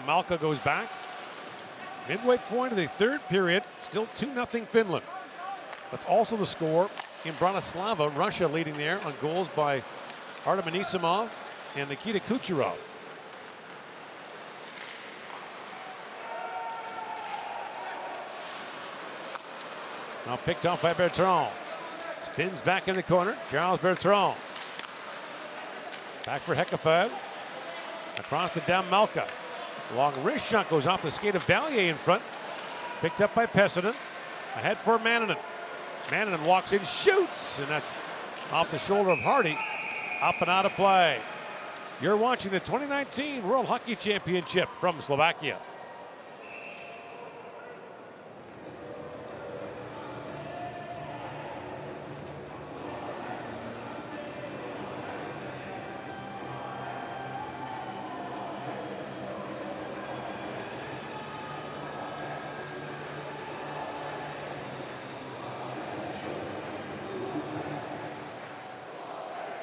Malka goes back. Midway point of the third period, still 2-0 Finland. That's also the score in Bratislava. Russia leading there on goals by Artem Anisimov and Nikita Kucherov. Now picked off by Bertrand. Spins back in the corner. Charles Bertrand. Back for Hekafev. Across to Dan Malka. Long wrist shot goes off the skate of Valier in front. Picked up by Pessinen. Ahead for Mannanen. Mannanen walks in, shoots, and that's off the shoulder of Hardy. Up and out of play. You're watching the 2019 World Hockey Championship from Slovakia.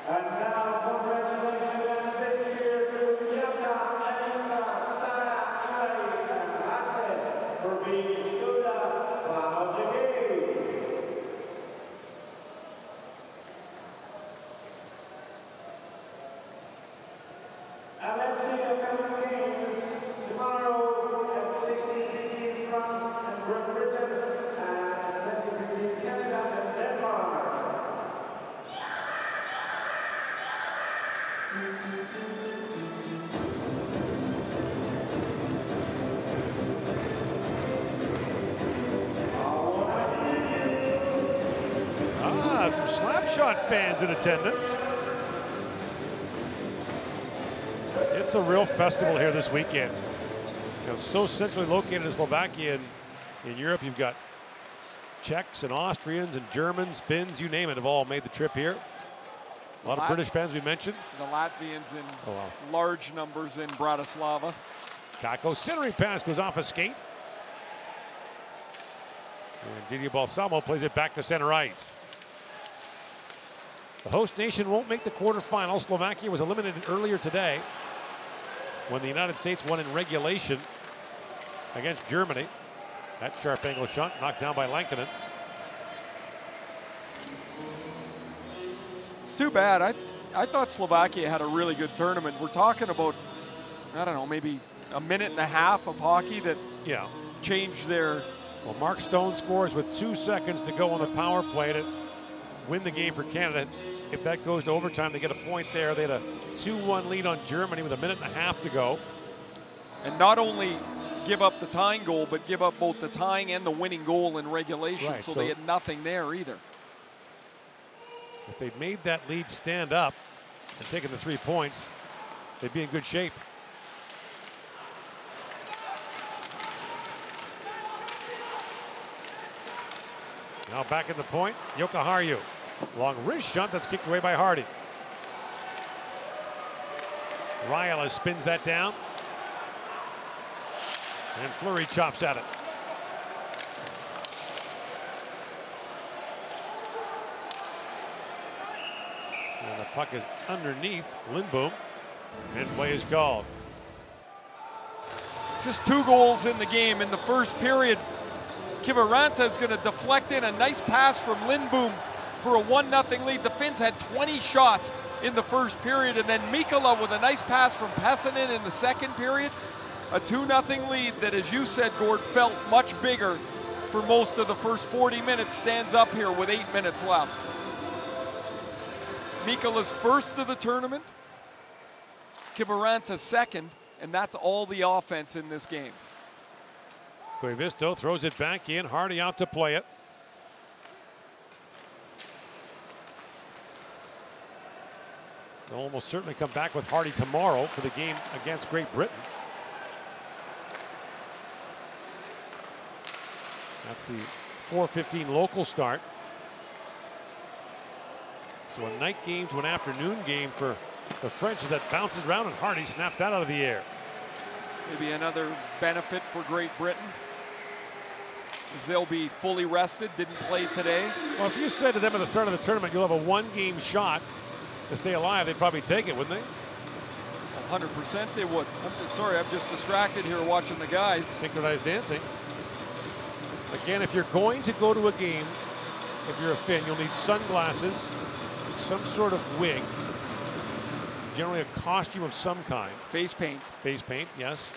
And now, congratulations and big cheer to Jukka, Elisa, Sarah, Eli, and Lasse for being Skoda of the game. And let's see the coming games tomorrow at 16:15 France and Great Britain and 20:15 Canada and Denmark. Some Slapshot fans in attendance. It's a real festival here this weekend. You know, so centrally located in Slovakia, and in Europe you've got Czechs and Austrians and Germans, Finns, you name it, have all made the trip here. A lot of British fans we mentioned. The Latvians in large numbers in Bratislava. Kako centering pass goes off a skate. And Didier Balsamo plays it back to center ice. The host nation won't make the quarterfinals. Slovakia was eliminated earlier today when the United States won in regulation against Germany. That sharp angle shot knocked down by Lankinen. It's too bad. I thought Slovakia had a really good tournament. We're talking about, I don't know, maybe a minute and a half of hockey that changed their... Well, Mark Stone scores with 2 seconds to go on the power play to win the game for Canada. If that goes to overtime, they get a point there. They had a 2-1 lead on Germany with a minute and a half to go. And not only give up the tying goal, but give up both the tying and the winning goal in regulation. Right, so they had nothing there either. If they'd made that lead stand up and taken the 3 points, they'd be in good shape. Now back at the point, Jokiharju. Long wrist shot that's kicked away by Hardy. Rajala spins that down. And Fleury chops at it. And the puck is underneath Lindboom. And play is called. Just 2 goals in the game. In the first period, Kiviranta is going to deflect in a nice pass from Lindboom for a 1-0 lead. The Finns had 20 shots in the first period, and then Mikkola with a nice pass from Pessinen in the second period. A 2-0 lead that, as you said, Gord, felt much bigger for most of the first 40 minutes, stands up here with 8 minutes left. Mikkola's first of the tournament, Kiviranta second, and that's all the offense in this game. Koivisto throws it back in. Hardy out to play it. They'll almost certainly come back with Hardy tomorrow for the game against Great Britain. That's the 4:15 local start. So a night game to an afternoon game for the French as that bounces around and Hardy snaps that out of the air. Maybe another benefit for Great Britain is they'll be fully rested, didn't play today. Well, if you said to them at the start of the tournament you'll have a one-game shot to stay alive, they'd probably take it, wouldn't they? 100% they would. I'm sorry, I'm just distracted here watching the guys. Synchronized dancing. Again, if you're going to go to a game, if you're a Finn, you'll need sunglasses, some sort of wig, generally a costume of some kind. Face paint. Face paint, yes.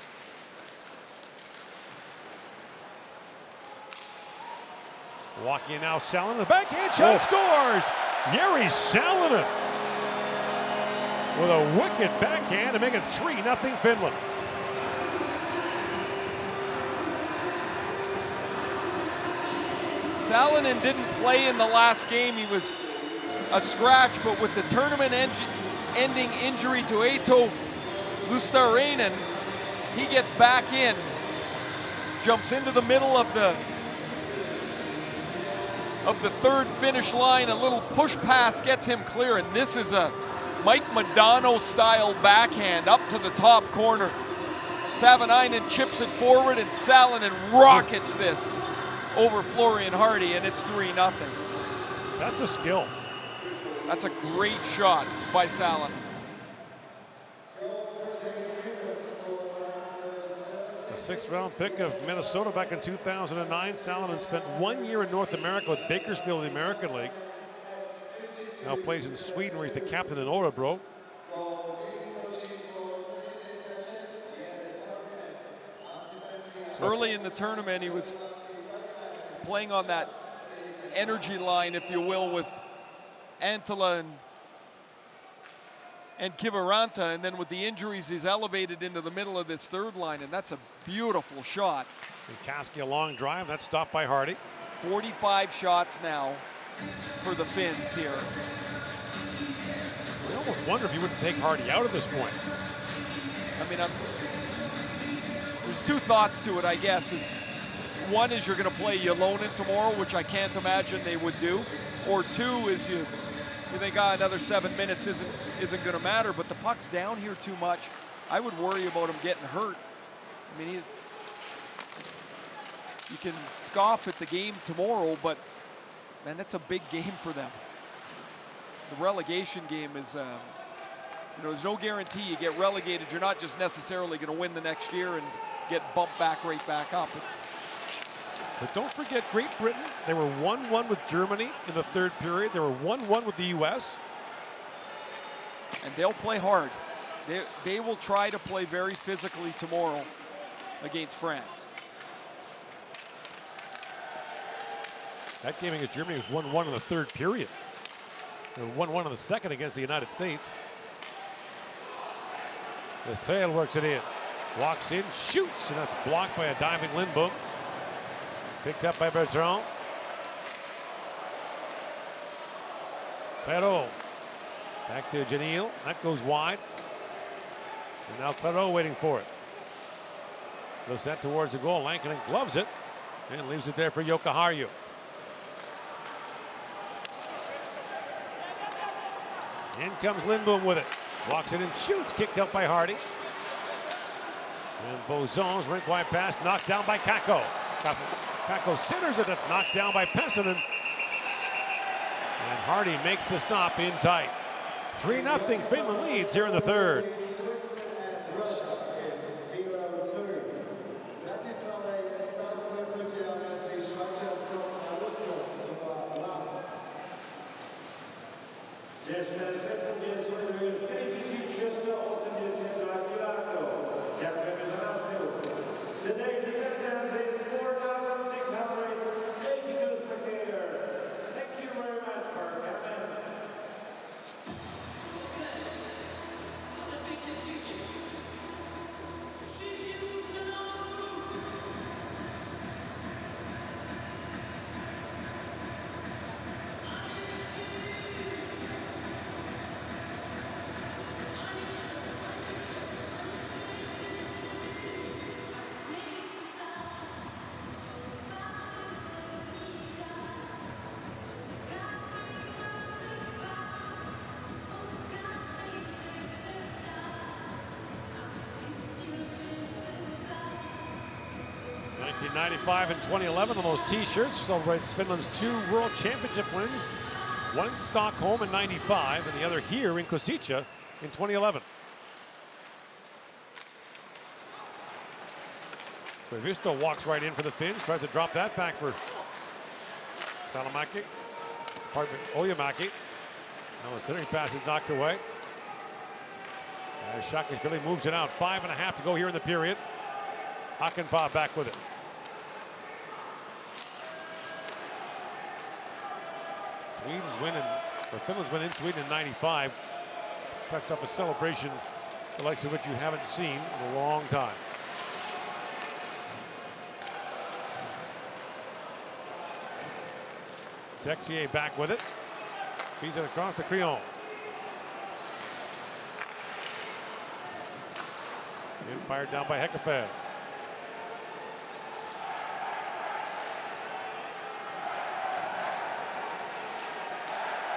Walking in now, Salonen, the backhand shot scores! Jari Salonen with a wicked backhand to make it 3-0 Finland. Salonen didn't play in the last game. He was a scratch, but with the tournament ending injury to Eetu Luostarinen, he gets back in, jumps into the middle of the third finish line. A little push pass gets him clear, and this is a Mike Modano style backhand up to the top corner. Savanainen chips it forward, and Salonen rockets this over Florian Hardy, and it's 3-0. That's a skill. That's a great shot by Salonen. A sixth-round pick of Minnesota back in 2009. Salonen spent 1 year in North America with Bakersfield in the American League. Now plays in Sweden, where he's the captain in Örebro. Early in the tournament, he was playing on that energy line, if you will, with Antila and Kiviranta, and then with the injuries, he's elevated into the middle of this third line, and that's a beautiful shot. And Kaski a long drive, that's stopped by Hardy. 45 shots now for the Finns here. I almost wonder if you wouldn't take Hardy out at this point. I mean, there's two thoughts to it, I guess. One is you're going to play Ylonen tomorrow, which I can't imagine they would do. Or two is you think another 7 minutes isn't going to matter, but the puck's down here too much. I would worry about him getting hurt. I mean, you can scoff at the game tomorrow, but man, that's a big game for them. The relegation game is, there's no guarantee you get relegated. You're not just necessarily going to win the next year and get bumped back right back up. But don't forget Great Britain. They were 1-1 with Germany in the third period. They were 1-1 with the U.S. And they'll play hard. They will try to play very physically tomorrow against France. That game against Germany was 1-1 in the third period. They were 1-1 in the second against the United States. Estrella works it in. Walks in, shoots, and that's blocked by a diving Lindbom. Picked up by Bertrand. Claro. Back to Janil. That goes wide. And now Claro waiting for it. Goes that towards the goal. Lankinen gloves it and leaves it there for Jokiharju. In comes Lindbom with it. Walks it and shoots. Kicked out by Hardy. And Bozon's rink wide pass knocked down by Kakko. Kakko centers it. That's knocked down by Pessonen. And Hardy makes the stop in tight. 3-0 Finland leads here in the third. 1995 and 2011 on those t-shirts celebrates Finland's 2 World Championship wins. One in Stockholm in 95 and the other here in Košice in 2011. Koivisto walks right in for the Finns, tries to drop that back for Salamäki. Pardon me, Ojamäki. Now the centering pass is knocked away. As Saakashvili moves it out. 5.5 to go here in the period. Hakanpää back with it. Finland's win in Sweden in 95. Touched off a celebration the likes of which you haven't seen in a long time. Texier back with it. Feeds it across to Creon. And fired down by Hekafed.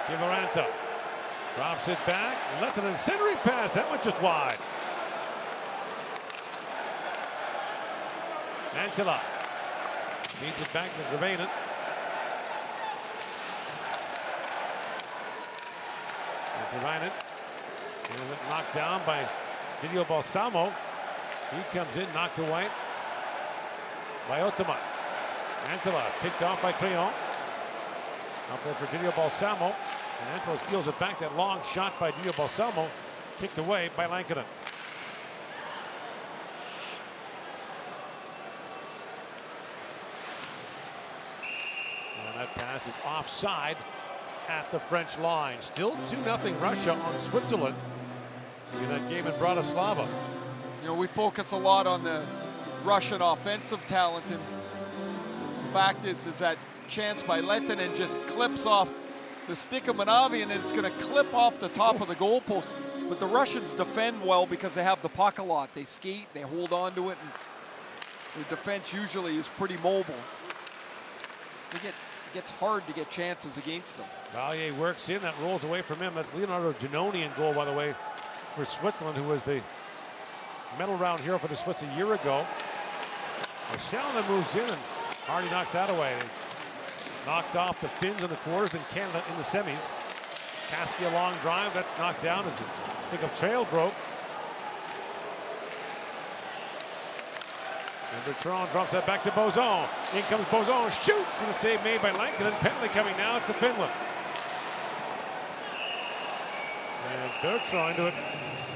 Kiviranta drops it back. Lehtinen centering pass. That one just wide. Antila feeds it back to Gravainen. Gravainen knocked down by Didio Balsamo. He comes in, knocked away by Ottama. Antila picked off by Creon. Up there for Didio Balsamo. And Antila steals it back. That long shot by Didio Balsamo kicked away by Lankinen. And that pass is offside at the French line. Still 2-0 Russia on Switzerland in that game in Bratislava. You know, we focus a lot on the Russian offensive talent, and the fact is that chance by Lehtinen just clips off the stick of Manavi, and it's going to clip off the top of the goalpost. But the Russians defend well because they have the puck a lot. They skate, they hold on to it, and their defense usually is pretty mobile. It gets hard to get chances against them. Valier works in, that rolls away from him. That's Leonardo Giannoni in goal, by the way, for Switzerland, who was the medal round hero for the Swiss a year ago. Salonen moves in and Hardy knocks that away. Knocked off the Finns in the quarters, then Canada in the semis. Kasky a long drive, that's knocked down as the stick of trail broke. And Bertrand drops that back to Bozon. In comes Bozon, shoots, and a save made by Lankinen. Penalty coming now to Finland. And Bertrand into it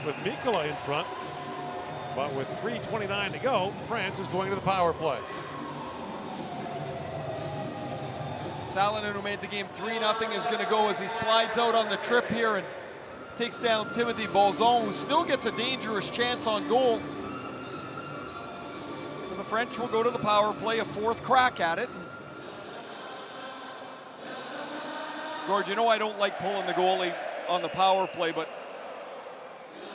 with Mikkola in front. But with 3:29 to go, France is going to the power play. Salonen, who made the game 3-0, is going to go as he slides out on the trip here and takes down Timothy Bozon, who still gets a dangerous chance on goal. And the French will go to the power play, a 4th crack at it. Gord, you know I don't like pulling the goalie on the power play, but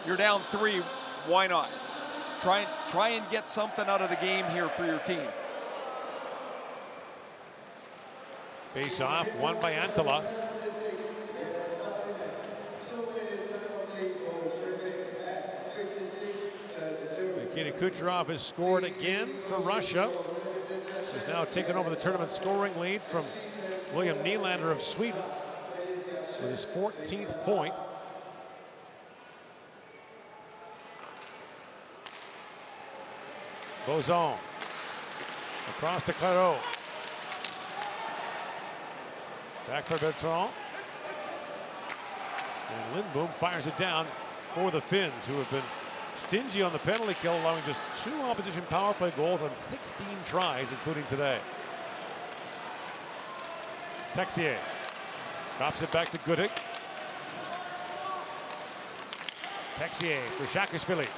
you're down 3, why not? Try and get something out of the game here for your team. Face off, won by Antila. Nikita Kucherov has scored again for Russia. He's now taken over the tournament scoring lead from William Nylander of Sweden with his 14th point. Bozon across to Clairot. Back for Bertrand. And Lindboom fires it down for the Finns, who have been stingy on the penalty kill, allowing just 2 opposition power play goals on 16 tries, including today. Texier drops it back to Gudik. Texier for Saakashvili.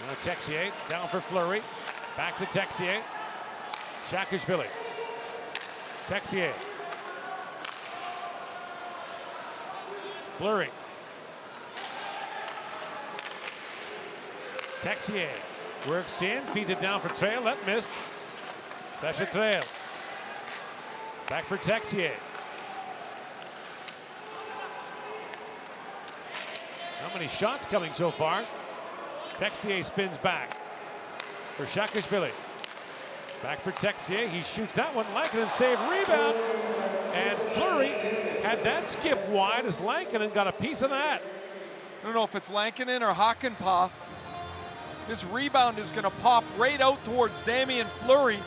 Now Texier down for Fleury. Back to Texier. Saakashvili. Texier. Fleury. Texier works in, feeds it down for Trail. That missed. Sacha Trail. Back for Texier. How many shots coming so far? Texier spins back. for Saakashvili. Back for Texier. He shoots that one. Lankinen save, rebound. And Fleury had that skip wide as Lankinen got a piece of that. I don't know if it's Lankinen or Hakanpää. This rebound is going to pop right out towards Damien Fleury.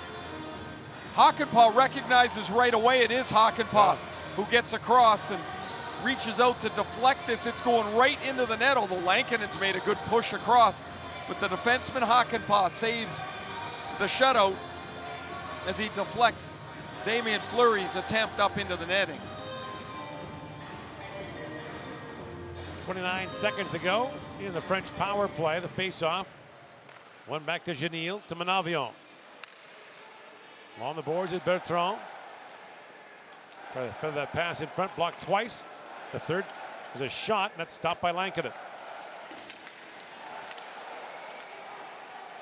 Hakanpää recognizes right away it is Hakanpää who gets across and reaches out to deflect this. It's going right into the net, although Lankinen's made a good push across. But the defenseman Hakanpää saves the shutout as he deflects Damien Fleury's attempt up into the netting. 29 seconds to go in the French power play, the face-off. One back to Genil, to Manavion. On the boards is Bertrand. Try to feather that pass in front, blocked twice. The third is a shot, and that's stopped by Lankinen.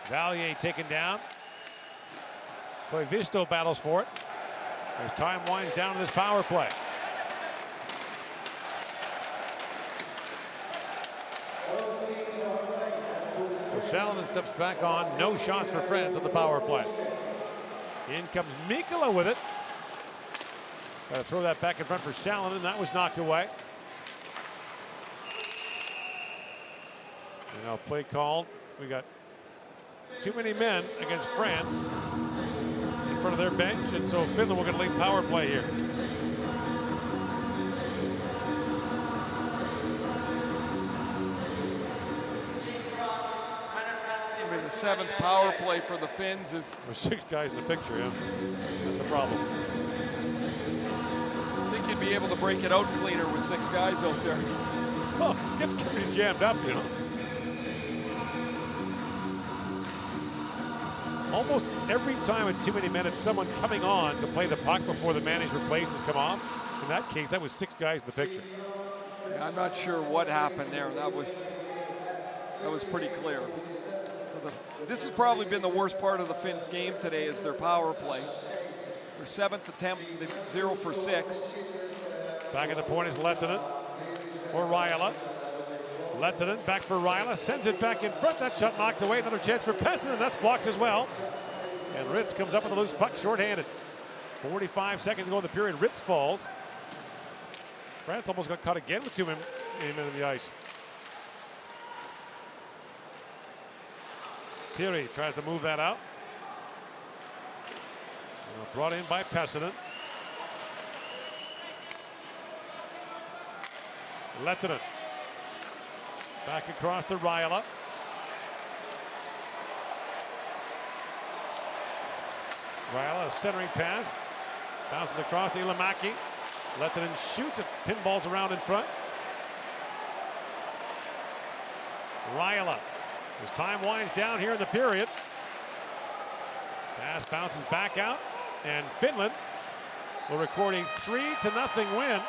Valier taken down. Koivisto battles for it. As time winds down in this power play. So Salonen steps back on. No shots for France on the power play. In comes Mikkola with it. Got to throw that back in front for Salonen. That was knocked away. And now play called. We got too many men against France in front of their bench, and so Finland will get a late power play here. I mean, the 7th power play for the Finns is... There's 6 guys in the picture, yeah. That's a problem. I think you'd be able to break it out cleaner with 6 guys out there. Oh, it's getting jammed up, you know. Almost every time it's too many men, it's someone coming on to play the puck before the man he's replaced has come off. In that case, that was 6 guys in the picture. Yeah, I'm not sure what happened there. That was pretty clear. This has probably been the worst part of the Finns' game today, is their power play. Their 7th attempt, 0 for 6. Back at the point is Lehtinen for Raila. Lehtinen back for Raila, sends it back in front. That shot knocked away. Another chance for Pessin, and that's blocked as well. And Ritz comes up with a loose puck, shorthanded. 45 seconds to go in the period. Ritz falls. France almost got caught again with 2 men in the ice. Thierry tries to move that out. Brought in by Pessin. Lehtinen. Back across to Raila. Raila, a centering pass. Bounces across to Ilamaki. Lehtinen shoots it. Pinballs around in front. Raila. As time winds down here in the period. Pass bounces back out. And Finland will record a 3-0 win.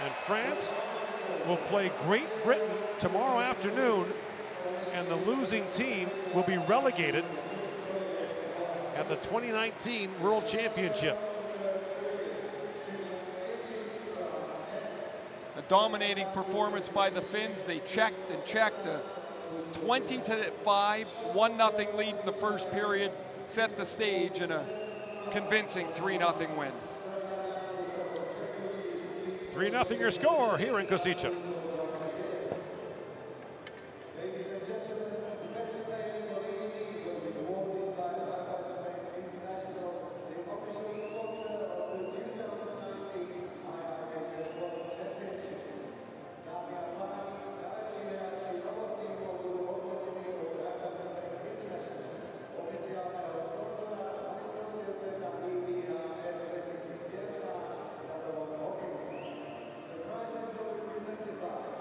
And France will play Great Britain tomorrow afternoon, and the losing team will be relegated at the 2019 World Championship. A dominating performance by the Finns. They checked and checked. A 20-5, 1-0 lead in the first period, set the stage, and a convincing 3-0 win. 3-0 your score here in Košice. Ladies and gentlemen, the best players of each league will be awarded by International, the official sponsor of the 2019 IIHF World Championship. Dámy a páni, najlepší hráči robotníkov budú oplodení od International, oficiálneho sponzora majstrovstiev sveta IIHF 2011 v ľadovom hokeji. The prizes will be presented by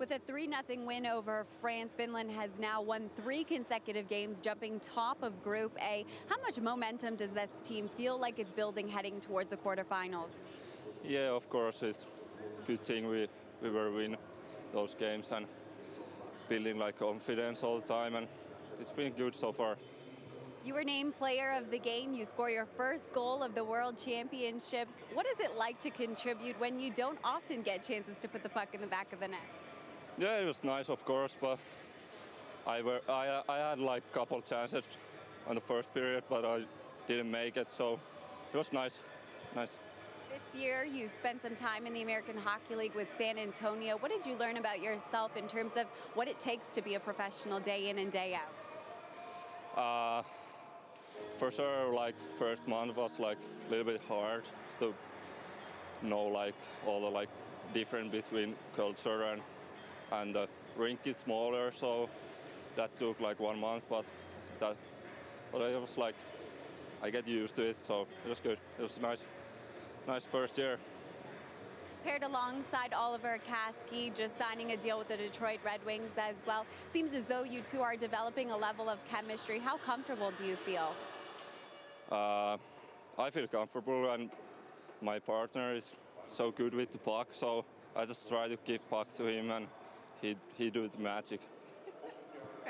With a 3-0 win over France, Finland has now won 3 consecutive games, jumping top of Group A. How much momentum does this team feel like it's building heading towards the quarterfinals? Yeah, of course, it's a good thing we were win those games and building like confidence all the time, and it's been good so far. You were named player of the game. You score your first goal of the World Championships. What is it like to contribute when you don't often get chances to put the puck in the back of the net? Yeah, it was nice, of course, but I had like a couple chances on the first period, but I didn't make it, so it was nice. This year, you spent some time in the American Hockey League with San Antonio. What did you learn about yourself in terms of what it takes to be a professional day in and day out? For sure, like first month was like a little bit hard to know like all the like difference between culture and the rink is smaller, so that took like 1 month, but it was like I get used to it, so it was good. It was nice first year. Paired alongside Oliver Kasky, just signing a deal with the Detroit Red Wings as well. Seems as though you two are developing a level of chemistry. How comfortable do you feel? I feel comfortable, and my partner is so good with the puck, so I just try to give puck to him, and he does the magic.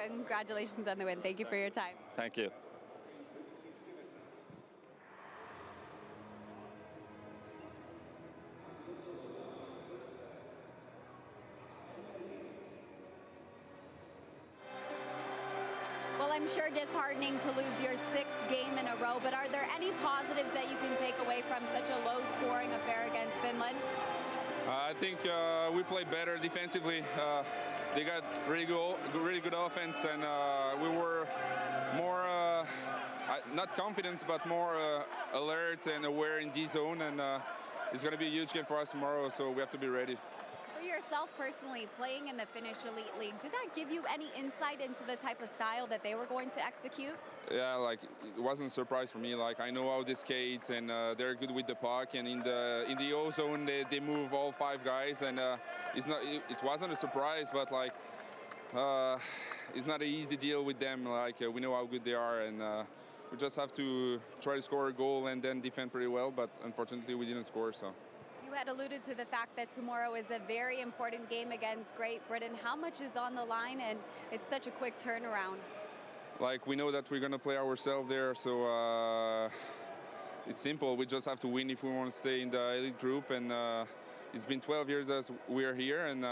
Congratulations on the win. Thank you for your time. Thank you. Well, I'm sure disheartening to lose your 6th game in a row, but are there any positives that you can take away from such a low-scoring affair against Finland? I think we played better defensively. They got really good offense, and we were more, not confident, but more alert and aware in D zone, and it's going to be a huge game for us tomorrow, so we have to be ready. For yourself personally, playing in the Finnish Elite League, did that give you any insight into the type of style that they were going to execute? Yeah, like it wasn't a surprise for me. Like I know how they skate, and they're good with the puck. And in the O zone, they move all 5 guys, and it wasn't a surprise, but like it's not an easy deal with them. Like we know how good they are, and we just have to try to score a goal and then defend pretty well. But unfortunately, we didn't score. So. You had alluded to the fact that tomorrow is a very important game against Great Britain. How much is on the line, and it's such a quick turnaround? Like we know that we're going to play ourselves there, so it's simple. We just have to win if we want to stay in the elite group, and it's been 12 years that we're here, and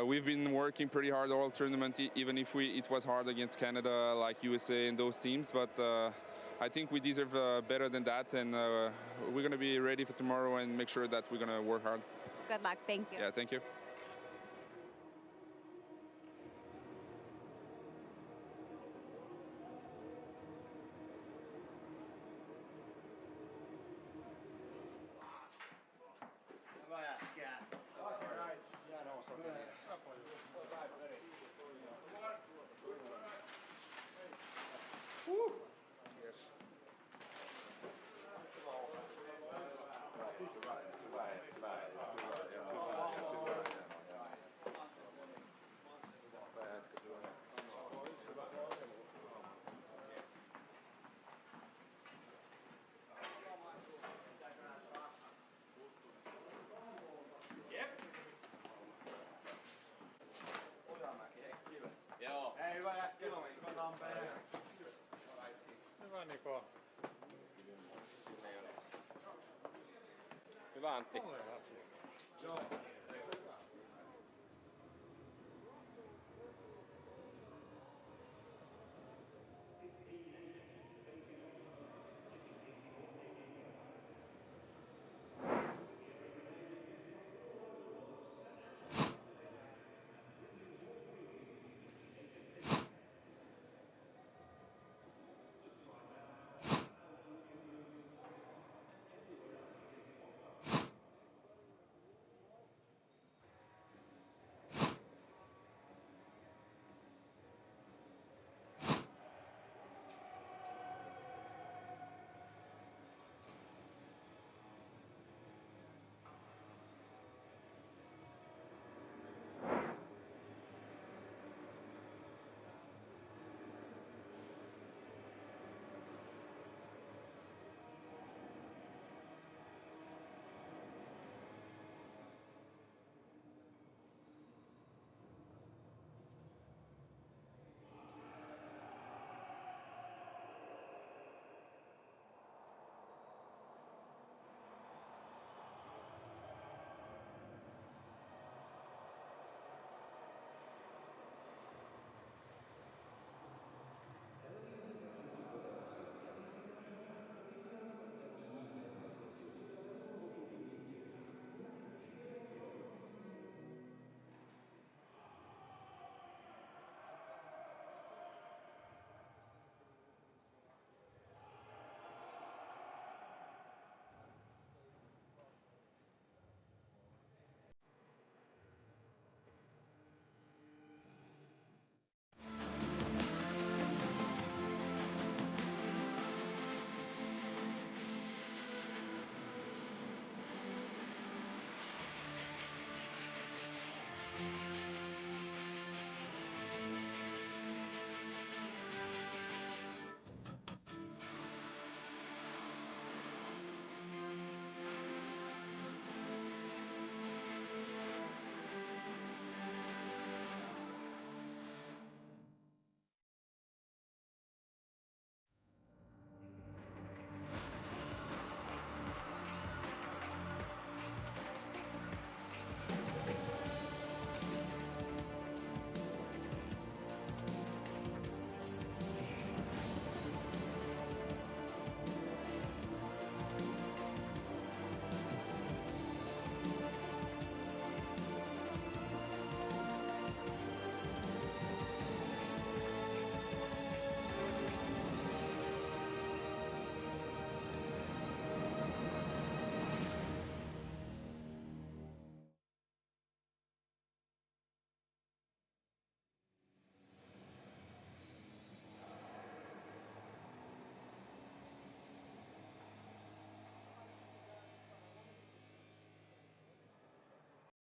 we've been working pretty hard all tournament, even if it was hard against Canada, like USA and those teams, but I think we deserve better than that, and we're going to be ready for tomorrow and make sure that we're going to work hard. Good luck. Thank you. Yeah, thank you. Hyvä jätkää. Hieno osa peliä. Yes. Joo. Hei, hyvä jätkä. Hyvä Tampere. Hyvä Niko. Hyvä Antti. Joo.